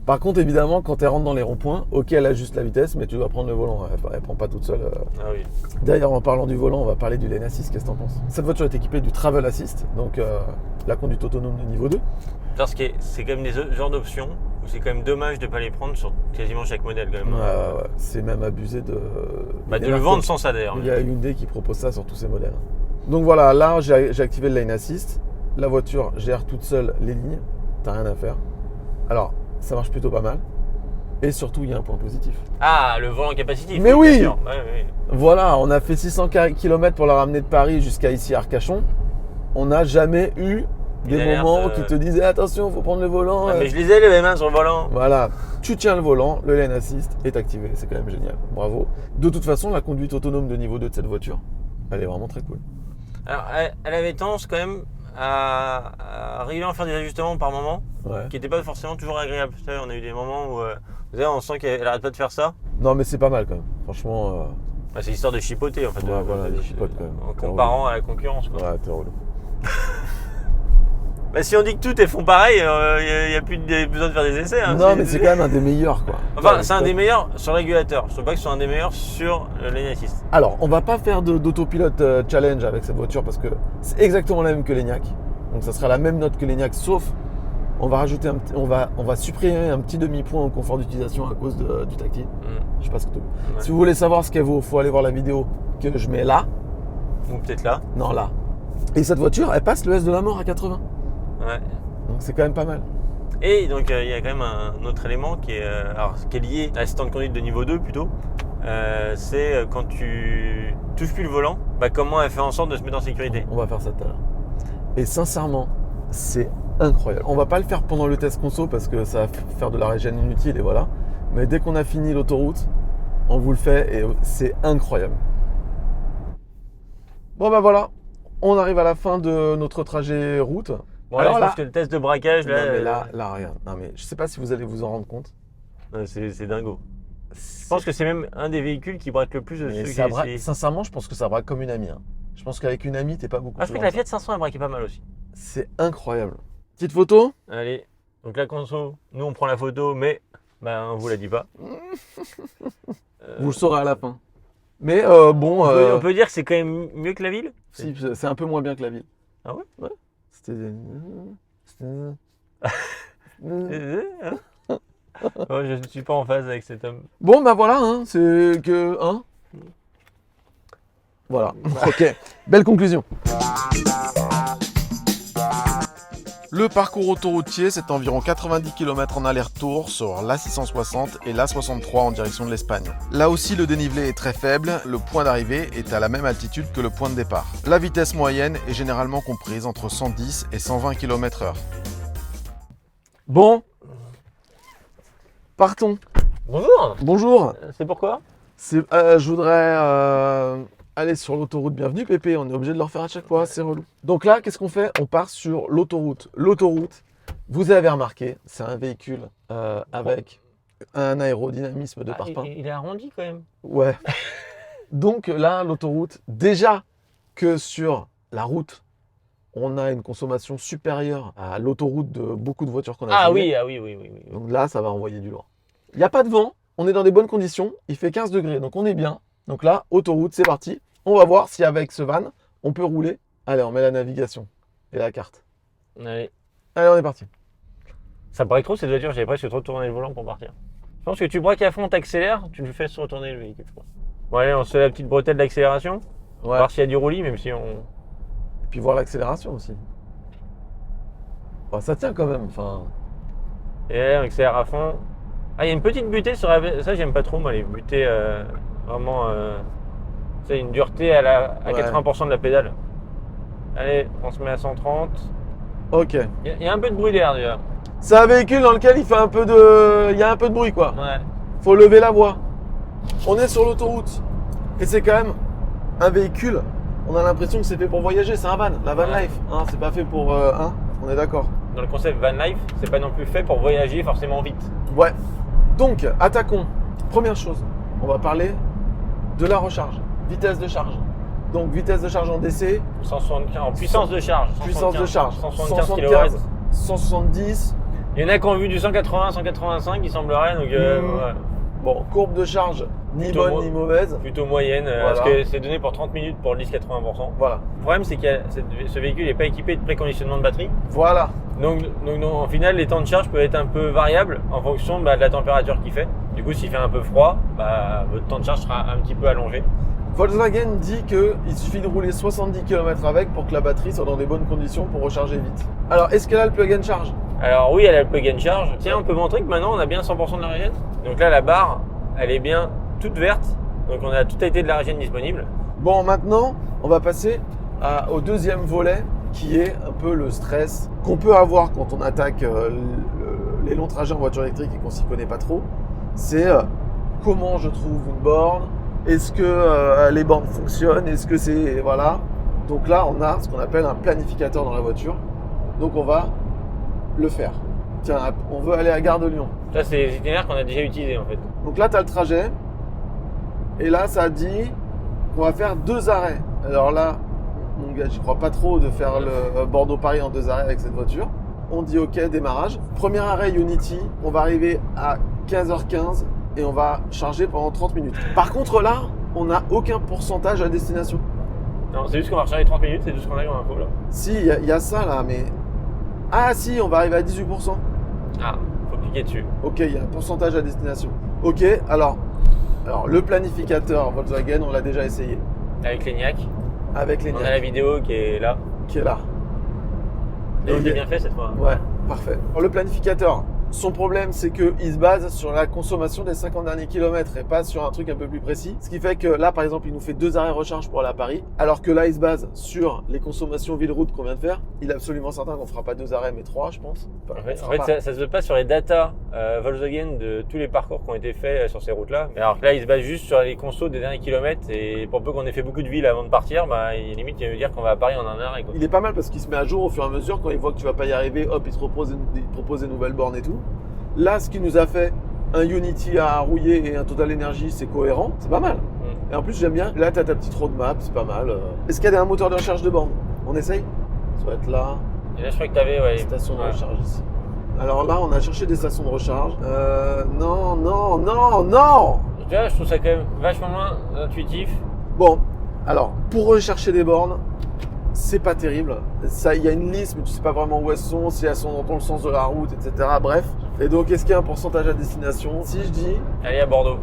Speaker 2: Par contre, évidemment, quand elle rentre dans les ronds-points, OK, elle ajuste la vitesse, mais tu dois prendre le volant. Elle prend pas toute seule.
Speaker 3: Ah oui.
Speaker 2: D'ailleurs, en parlant du volant, on va parler du Lane Assist. Qu'est-ce que t'en penses? Cette voiture est équipée du Travel Assist, donc la conduite autonome de niveau 2.
Speaker 3: Parce que c'est quand même des genres d'options où c'est quand même dommage de ne pas les prendre sur quasiment chaque modèle quand même.
Speaker 2: Ouais. C'est même abusé de...
Speaker 3: De le vendre sans ça d'ailleurs.
Speaker 2: Il y a Hyundai qui propose ça sur tous ses modèles. Donc voilà, là, j'ai activé le Lane Assist. La voiture gère toute seule les lignes. T'as rien à faire. Alors, ça marche plutôt pas mal. Et surtout, il y a un point positif.
Speaker 3: Ah, le volant capacitif.
Speaker 2: Mais oui.
Speaker 3: Bien sûr. Ouais.
Speaker 2: Voilà, on a fait 600 km pour la ramener de Paris jusqu'à ici à Arcachon. On n'a jamais eu des moments qui te disaient attention, faut prendre le volant.
Speaker 3: Mais je lisais les mains sur le volant.
Speaker 2: Voilà, tu tiens le volant, le Lane Assist est activé. C'est quand même génial. Bravo. De toute façon, la conduite autonome de niveau 2 de cette voiture, elle est vraiment très cool.
Speaker 3: Alors, elle avait tendance quand même à arriver à faire des ajustements par moment qui n'étaient pas forcément toujours agréables. Tu sais, on a eu des moments où on sent qu'elle n'arrête pas de faire ça.
Speaker 2: Non, mais c'est pas mal quand même. Franchement.
Speaker 3: C'est histoire de chipoter en fait.
Speaker 2: Voilà, des chipotes quand même.
Speaker 3: En comparant à la concurrence. Quoi.
Speaker 2: Ouais, t'es relou.
Speaker 3: Si on dit que tous font pareil, il n'y a plus besoin de faire des essais. Hein.
Speaker 2: Non, mais c'est quand même un des meilleurs, quoi.
Speaker 3: Enfin, c'est un des meilleurs sur le régulateur. Je ne trouve pas que ce soit un des meilleurs sur le Lane Assist.
Speaker 2: Alors, on va pas faire d'autopilote challenge avec cette voiture parce que c'est exactement la même que l'Enyaq. Donc, ça sera la même note que l'Enyaq, sauf on va rajouter on va supprimer un petit demi-point au confort d'utilisation à cause du tactile. Je sais pas ce que tu veux. Si vous voulez savoir ce qu'elle vaut, faut aller voir la vidéo que je mets là.
Speaker 3: Ou peut-être là.
Speaker 2: Non, là. Et cette voiture, elle passe le S de la mort à 80.
Speaker 3: Ouais.
Speaker 2: Donc c'est quand même pas mal.
Speaker 3: Et donc il y a quand même un autre élément qui est lié à l'assistant de conduite de niveau 2 plutôt. C'est quand tu touches plus le volant, comment elle fait en sorte de se mettre en sécurité.
Speaker 2: On va faire ça tout à l'heure. Et sincèrement, c'est incroyable. On va pas le faire pendant le test conso parce que ça va faire de la régène inutile et voilà. Mais dès qu'on a fini l'autoroute, on vous le fait et c'est incroyable. Bon voilà, on arrive à la fin de notre trajet route.
Speaker 3: Bon, alors là, je pense que le test de braquage
Speaker 2: non, mais là, regarde. Non mais je sais pas si vous allez vous en rendre compte.
Speaker 3: C'est dingo. Je pense que c'est même un des véhicules qui braque le plus de ceux que j'ai essayé.
Speaker 2: Sincèrement, je pense que ça braque comme une amie. Hein. Je pense qu'avec une amie, t'es pas beaucoup.
Speaker 3: Je crois que la Fiat 500 elle braquait pas mal aussi.
Speaker 2: C'est incroyable. Petite photo.
Speaker 3: Allez, donc la conso, nous on prend la photo, mais on vous la dit pas.
Speaker 2: Vous le saurez à la fin. Mais bon.
Speaker 3: On peut dire que c'est quand même mieux que la ville.
Speaker 2: Si, c'est un peu moins bien que la ville.
Speaker 3: Ah ouais.
Speaker 2: Ouais.
Speaker 3: Je ne suis pas en phase avec cet homme.
Speaker 2: Bon, voilà, hein, c'est que. Hein voilà, ok. Belle conclusion.
Speaker 4: Le parcours autoroutier, c'est environ 90 km en aller-retour sur l'A660 et l'A63 en direction de l'Espagne. Là aussi, le dénivelé est très faible, le point d'arrivée est à la même altitude que le point de départ. La vitesse moyenne est généralement comprise entre 110 et 120 km/h.
Speaker 2: Bon, partons.
Speaker 3: Bonjour.
Speaker 2: Bonjour.
Speaker 3: C'est pourquoi
Speaker 2: je voudrais aller sur l'autoroute. Bienvenue Pépé, on est obligé de le refaire à chaque fois, c'est relou. Donc là, qu'est-ce qu'on fait? On part sur l'autoroute. L'autoroute, vous avez remarqué, c'est un véhicule avec un aérodynamisme de parpaing.
Speaker 3: Il est arrondi quand même.
Speaker 2: Ouais. Donc là, l'autoroute, déjà que sur la route, on a une consommation supérieure à l'autoroute de beaucoup de voitures qu'on a filmées.
Speaker 3: Oui.
Speaker 2: Donc là, ça va envoyer du lourd. Il n'y a pas de vent, on est dans des bonnes conditions, il fait 15 degrés, donc on est bien. Donc là, autoroute, c'est parti. On va voir si avec ce van, on peut rouler. Allez, on met la navigation et la carte.
Speaker 3: Allez,
Speaker 2: on est parti.
Speaker 3: ça paraît trop cette voiture, j'avais presque trop tourné le volant pour partir. pense que tu braques à fond, t'accélères, tu le fais se retourner le véhicule, je crois. Bon, allez, on se fait la petite bretelle d'accélération.
Speaker 2: Ouais.
Speaker 3: Voir s'il y a du roulis, même si on.
Speaker 2: Et puis voir l'accélération aussi. Bon, ça tient quand même. Enfin,
Speaker 3: Et là, on accélère à fond. Ah, il y a une petite butée sur la. Ça, j'aime pas trop, moi, les butées vraiment. C'est une dureté à
Speaker 2: Ouais.
Speaker 3: 80% de la pédale. Allez, on se met à 130.
Speaker 2: ok.
Speaker 3: Il y a un peu de bruit d'air déjà.
Speaker 2: C'est un véhicule dans lequel il y a un peu de bruit, quoi.
Speaker 3: Ouais.
Speaker 2: Faut lever la voix. On est sur l'autoroute. Et c'est quand même un véhicule. On a l'impression que c'est fait pour voyager. C'est un van, la van
Speaker 3: Ouais.
Speaker 2: life. Hein, c'est pas fait pour. On est d'accord.
Speaker 3: Dans le concept van life, c'est pas non plus fait pour voyager forcément vite.
Speaker 2: Ouais. Donc, attaquons. Première chose, on va parler de la recharge. Vitesse de charge. Donc, vitesse de charge en DC,
Speaker 3: 175 en puissance de charge.
Speaker 2: puissance de charge.
Speaker 3: 175 kW.
Speaker 2: 170.
Speaker 3: Il y en a qui ont vu du 180, 185, il semblerait. Donc, ouais.
Speaker 2: Bon, courbe de charge, ni
Speaker 3: Plutôt
Speaker 2: bonne ni mauvaise.
Speaker 3: Plutôt moyenne,
Speaker 2: Voilà.
Speaker 3: parce que c'est donné pour 30 minutes pour le 10-80%.
Speaker 2: Voilà.
Speaker 3: Le problème, c'est que ce véhicule n'est pas équipé de préconditionnement de batterie.
Speaker 2: Voilà.
Speaker 3: Donc, en final, les temps de charge peuvent être un peu variables en fonction de la température qu'il fait. Du coup, s'il fait un peu froid, votre temps de charge sera un petit peu allongé.
Speaker 2: Volkswagen dit qu'il suffit de rouler 70 km avec pour que la batterie soit dans des bonnes conditions pour recharger vite. Alors, est-ce qu'elle a le plug and charge?
Speaker 3: Alors oui, elle a le plug and charge. Tiens, on peut montrer que maintenant, on a bien 100% de la régène. Donc là, la barre, elle est bien toute verte. Donc on a la totalité de la régène disponible.
Speaker 2: Bon, maintenant, on va passer au deuxième volet qui est un peu le stress qu'on peut avoir quand on attaque les longs trajets en voiture électrique et qu'on s'y connaît pas trop. C'est comment je trouve une borne? Est-ce que les bornes fonctionnent? Est-ce que c'est... Voilà. Donc là, on a ce qu'on appelle un planificateur dans la voiture. Donc on va le faire. Tiens, on veut aller à Gare de Lyon.
Speaker 3: Ça, c'est les itinéraires qu'on a déjà utilisés en fait.
Speaker 2: Donc là, tu as le trajet. Et là, ça dit qu'on va faire 2 arrêts. Alors là, mon gars, j'y crois pas trop de faire le Bordeaux-Paris en 2 arrêts avec cette voiture. On dit OK, démarrage. Premier arrêt Unity, on va arriver à 15h15 et on va charger pendant 30 minutes. Par contre là, on n'a aucun pourcentage à destination.
Speaker 3: Non, c'est juste qu'on va recharger 30 minutes, c'est tout ce qu'on a eu en info là.
Speaker 2: Si, il y a ça là, mais... Ah si, on va arriver à 18%.
Speaker 3: Ah, faut cliquer dessus.
Speaker 2: Ok, il y a un pourcentage à destination. Ok, alors le planificateur Volkswagen, on l'a déjà essayé.
Speaker 3: Avec l'ENIAC.
Speaker 2: Avec les
Speaker 3: On a la vidéo qui est là.
Speaker 2: qui est là.
Speaker 3: Et
Speaker 2: Ok.
Speaker 3: c'est bien fait cette fois.
Speaker 2: Ouais, parfait. Alors, le planificateur, son problème, c'est qu'il se base sur la consommation des 50 derniers kilomètres et pas sur un truc un peu plus précis. Ce qui fait que là, par exemple, il nous fait 2 arrêts recharge pour aller à Paris, alors que là, il se base sur les consommations ville-route qu'on vient de faire. Il est absolument certain qu'on fera pas 2 arrêts, mais 3, je pense. Enfin,
Speaker 3: En fait,
Speaker 2: on fera pas.
Speaker 3: ça se base sur les datas Volkswagen de tous les parcours qui ont été faits sur ces routes-là. Mais alors que là, il se base juste sur les consos des derniers kilomètres. Et pour peu qu'on ait fait beaucoup de villes avant de partir, limite, il veut dire qu'on va à Paris en un arrêt. Quoi.
Speaker 2: Il est pas mal parce qu'il se met à jour au fur et à mesure. Quand il voit que tu vas pas y arriver, hop, il te propose des nouvelles bornes et tout. Là, ce qui nous a fait un Unity à rouiller et un Total Energy, c'est cohérent, c'est pas mal. Et en plus, j'aime bien. Là, tu as ta petite roadmap, c'est pas mal. Est-ce qu'il y a un moteur de recharge de borne? On essaye? Ça va être là.
Speaker 3: Et là, je crois que t'avais, ouais.
Speaker 2: Station de
Speaker 3: Ouais.
Speaker 2: recharge ici. Alors là, on a cherché des stations de recharge. Non.
Speaker 3: Tu vois, je trouve ça quand même vachement moins intuitif.
Speaker 2: Bon, alors, pour rechercher des bornes, c'est pas terrible. Ça, il y a une liste, mais tu sais pas vraiment où elles sont, si elles sont dans le sens de la route, etc. Bref. Et donc, est-ce qu'il y a un pourcentage à destination? Si je dis...
Speaker 3: Allez à Bordeaux.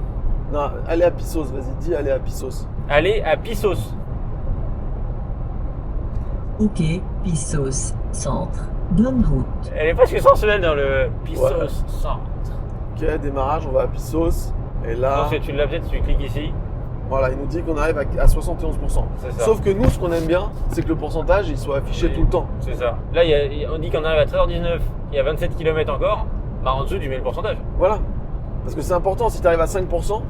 Speaker 2: Non, allez à Pissos, vas-y, dis allez à Pissos.
Speaker 3: Allez à Pissos.
Speaker 5: Ok, Pissos, centre, bonne route.
Speaker 3: Elle est presque sensuelle dans le Pissos
Speaker 2: Ouais.
Speaker 3: centre.
Speaker 2: Ok, démarrage, on va à Pissos. Et
Speaker 3: Je
Speaker 2: là,
Speaker 3: pense que tu l'as peut-être, tu cliques ici.
Speaker 2: voilà, il nous dit qu'on arrive à 71%.
Speaker 3: C'est ça.
Speaker 2: Sauf que nous, ce qu'on aime bien, c'est que le pourcentage, il soit affiché tout le temps.
Speaker 3: C'est ça. Là, on dit qu'on arrive à 13h19, il y a 27 km encore. En dessous, tu mets le pourcentage.
Speaker 2: Voilà. Parce que c'est important, si tu arrives à 5%,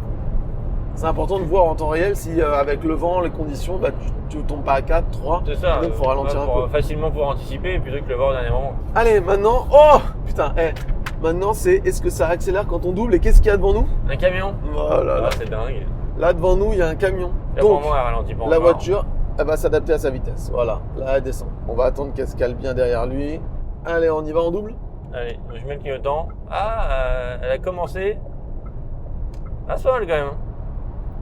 Speaker 2: c'est important de voir en temps réel si avec le vent, les conditions, tu ne tombes pas à 4, 3.
Speaker 3: C'est ça.
Speaker 2: Donc il faut ralentir un peu.
Speaker 3: Facilement pouvoir anticiper, plutôt que le voir au dernier moment.
Speaker 2: Allez, maintenant, oh putain, maintenant c'est est-ce que ça accélère quand on double et qu'est-ce qu'il y a devant nous?
Speaker 3: Un camion.
Speaker 2: Voilà.
Speaker 3: Ah, c'est dingue.
Speaker 2: Là devant nous, il y a un camion.
Speaker 3: Là,
Speaker 2: Donc,
Speaker 3: pour moi, elle ralentit pas
Speaker 2: la
Speaker 3: encore.
Speaker 2: voiture, elle va s'adapter à sa vitesse. Voilà, là elle descend. On va attendre qu'elle se cale bien derrière lui. Allez, on y va en double?
Speaker 3: Allez, je mets le clignotant. Elle a commencé. Ah, c'est pas mal quand même.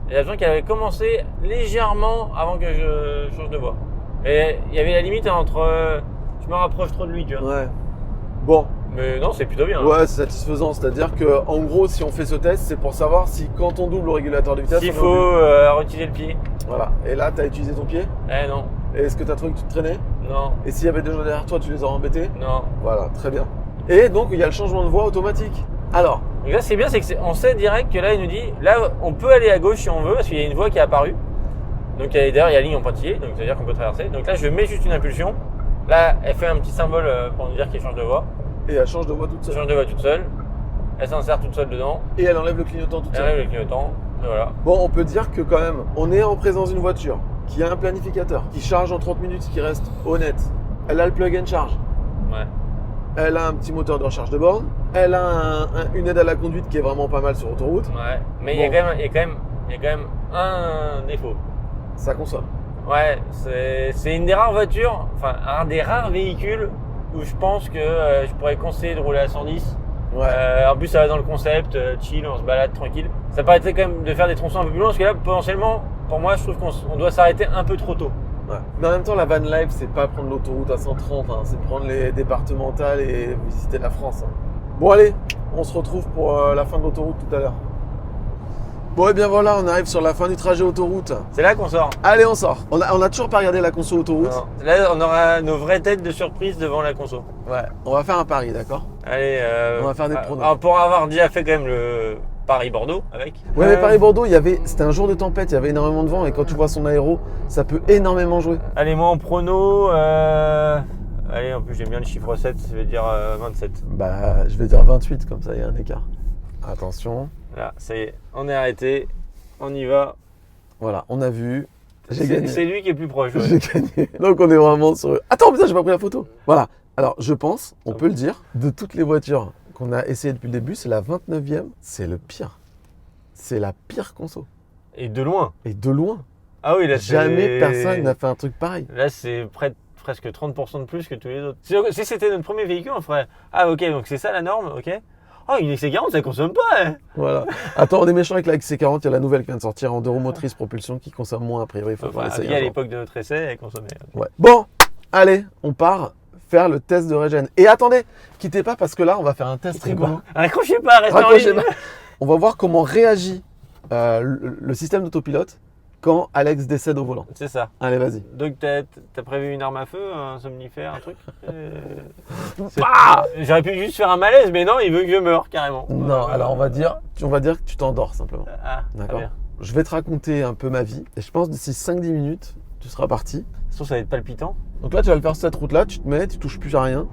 Speaker 3: J'ai l'impression qu'elle avait commencé légèrement avant que je change de voie. Et il y avait la limite entre je me rapproche trop de lui, tu vois.
Speaker 2: Ouais. Bon,
Speaker 3: Mais non, c'est plutôt bien. Hein.
Speaker 2: Ouais, c'est satisfaisant. C'est-à-dire que, en gros, si on fait ce test, c'est pour savoir si quand on double le régulateur de vitesse,
Speaker 3: S'il
Speaker 2: on est
Speaker 3: faut
Speaker 2: au but.
Speaker 3: utiliser le pied.
Speaker 2: Voilà. Et là, t'as utilisé ton pied.
Speaker 3: Eh non,
Speaker 2: Et est-ce que t'as trouvé que tu te traînais?
Speaker 3: non,
Speaker 2: Et s'il y avait des gens derrière toi, tu les aurais embêtés?
Speaker 3: non.
Speaker 2: Voilà, très bien. Et donc, il y a le changement de voie automatique. Alors,
Speaker 3: Donc là, ce qui est bien, c'est qu'on sait direct que là, il nous dit, là, on peut aller à gauche si on veut, parce qu'il y a une voie qui est apparue. Donc d'ailleurs, il y a la ligne en pointillé, donc ça veut dire qu'on peut traverser. Donc là, je mets juste une impulsion. Là, elle fait un petit symbole pour nous dire qu'elle change de voie.
Speaker 2: et elle change de voie toute
Speaker 3: Elle
Speaker 2: seule.
Speaker 3: change de voie toute seule. Elle s'insère toute seule dedans.
Speaker 2: Et elle enlève le clignotant toute
Speaker 3: Elle
Speaker 2: seule.
Speaker 3: arrive le clignotant. Et voilà.
Speaker 2: Bon, on peut dire que quand même, on est en présence d'une voiture qui a un planificateur, qui charge en 30 minutes, qui reste honnête. Elle a le plug and charge.
Speaker 3: Ouais.
Speaker 2: Elle a un petit moteur de recharge de borne. Elle a une aide à la conduite qui est vraiment pas mal sur autoroute.
Speaker 3: Ouais. Mais
Speaker 2: Bon.
Speaker 3: il y a quand même un défaut.
Speaker 2: Ça consomme.
Speaker 3: Ouais, c'est une des rares voitures, enfin un des rares véhicules où je pense que je pourrais conseiller de rouler à 110.
Speaker 2: Ouais.
Speaker 3: En plus, ça va dans le concept, chill, on se balade tranquille. Ça paraîtrait quand même de faire des tronçons un peu plus longs parce que là, potentiellement, pour moi, je trouve qu'on doit s'arrêter un peu trop tôt.
Speaker 2: Ouais. Mais en même temps, la van life, c'est pas prendre l'autoroute à 130, hein, c'est prendre les départementales et visiter la France. Hein. Bon, allez, on se retrouve pour la fin de l'autoroute tout à l'heure. Bon, et bien voilà, on arrive sur la fin du trajet autoroute.
Speaker 3: C'est là qu'on sort.
Speaker 2: Allez, on sort. On a toujours pas regardé la conso autoroute.
Speaker 3: Non. Là, on aura nos vraies têtes de surprise devant la conso.
Speaker 2: Ouais, on va faire un pari, d'accord?
Speaker 3: Allez,
Speaker 2: On va faire des pronos.
Speaker 3: pour avoir déjà fait quand même le Paris-Bordeaux avec.
Speaker 2: Ouais, mais Paris-Bordeaux, c'était un jour de tempête, il y avait énormément de vent et quand tu vois son aéro, ça peut énormément jouer.
Speaker 3: Allez, moi en prono, allez, en plus j'aime bien le chiffre 7, ça veut dire 27.
Speaker 2: Bah, je vais dire 28, comme ça, il y a un écart. Attention.
Speaker 3: Là, ça y est, on est arrêté, on y va.
Speaker 2: Voilà, on a vu. J'ai gagné.
Speaker 3: C'est lui qui est plus proche. Ouais.
Speaker 2: J'ai gagné. Donc on est vraiment sur... Attends, putain, j'ai pas pris la photo. Voilà. Alors, je pense, on peut le dire, de toutes les voitures qu'on a essayé depuis le début, c'est la 29e, c'est le pire. C'est la pire conso.
Speaker 3: Et de loin.
Speaker 2: Et de loin.
Speaker 3: Ah oui, là
Speaker 2: Jamais personne n'a fait un truc pareil.
Speaker 3: Là, c'est presque 30% de plus que tous les autres. Si c'était notre premier véhicule, on ferait... Ah ok, donc c'est ça la norme, ok. Oh, une XC40, ça consomme pas, hein.
Speaker 2: Voilà. Attends, on est méchant avec la XC40, il y a la nouvelle qui vient de sortir en 2 roues motrices propulsion qui consomme moins a priori. Il faut
Speaker 3: Enfin,
Speaker 2: essayer.
Speaker 3: à l'époque de notre essai, elle consommait.
Speaker 2: Ouais. Bon, allez, on part faire le test de régène. Et attendez, quittez pas parce que là, on va faire un test rigolo.
Speaker 3: Raccrochez pas, restez en
Speaker 2: Raccrochez
Speaker 3: ligne.
Speaker 2: pas. On va voir comment réagit le système d'autopilote quand Alex décède au volant.
Speaker 3: C'est ça.
Speaker 2: Allez, vas-y.
Speaker 3: Donc t'as prévu une arme à feu, un somnifère, un truc
Speaker 2: Bah
Speaker 3: J'aurais pu juste faire un malaise, mais non, il veut que je meure carrément.
Speaker 2: Non, alors on va dire que tu t'endors simplement.
Speaker 3: Ah,
Speaker 2: D'accord.
Speaker 3: très bien.
Speaker 2: Je vais te raconter un peu ma vie et je pense d'ici 5-10 minutes, tu seras parti.
Speaker 3: Sauf ça va être palpitant.
Speaker 2: Donc là, tu vas le faire cette route-là, tu te mets, tu touches plus à rien.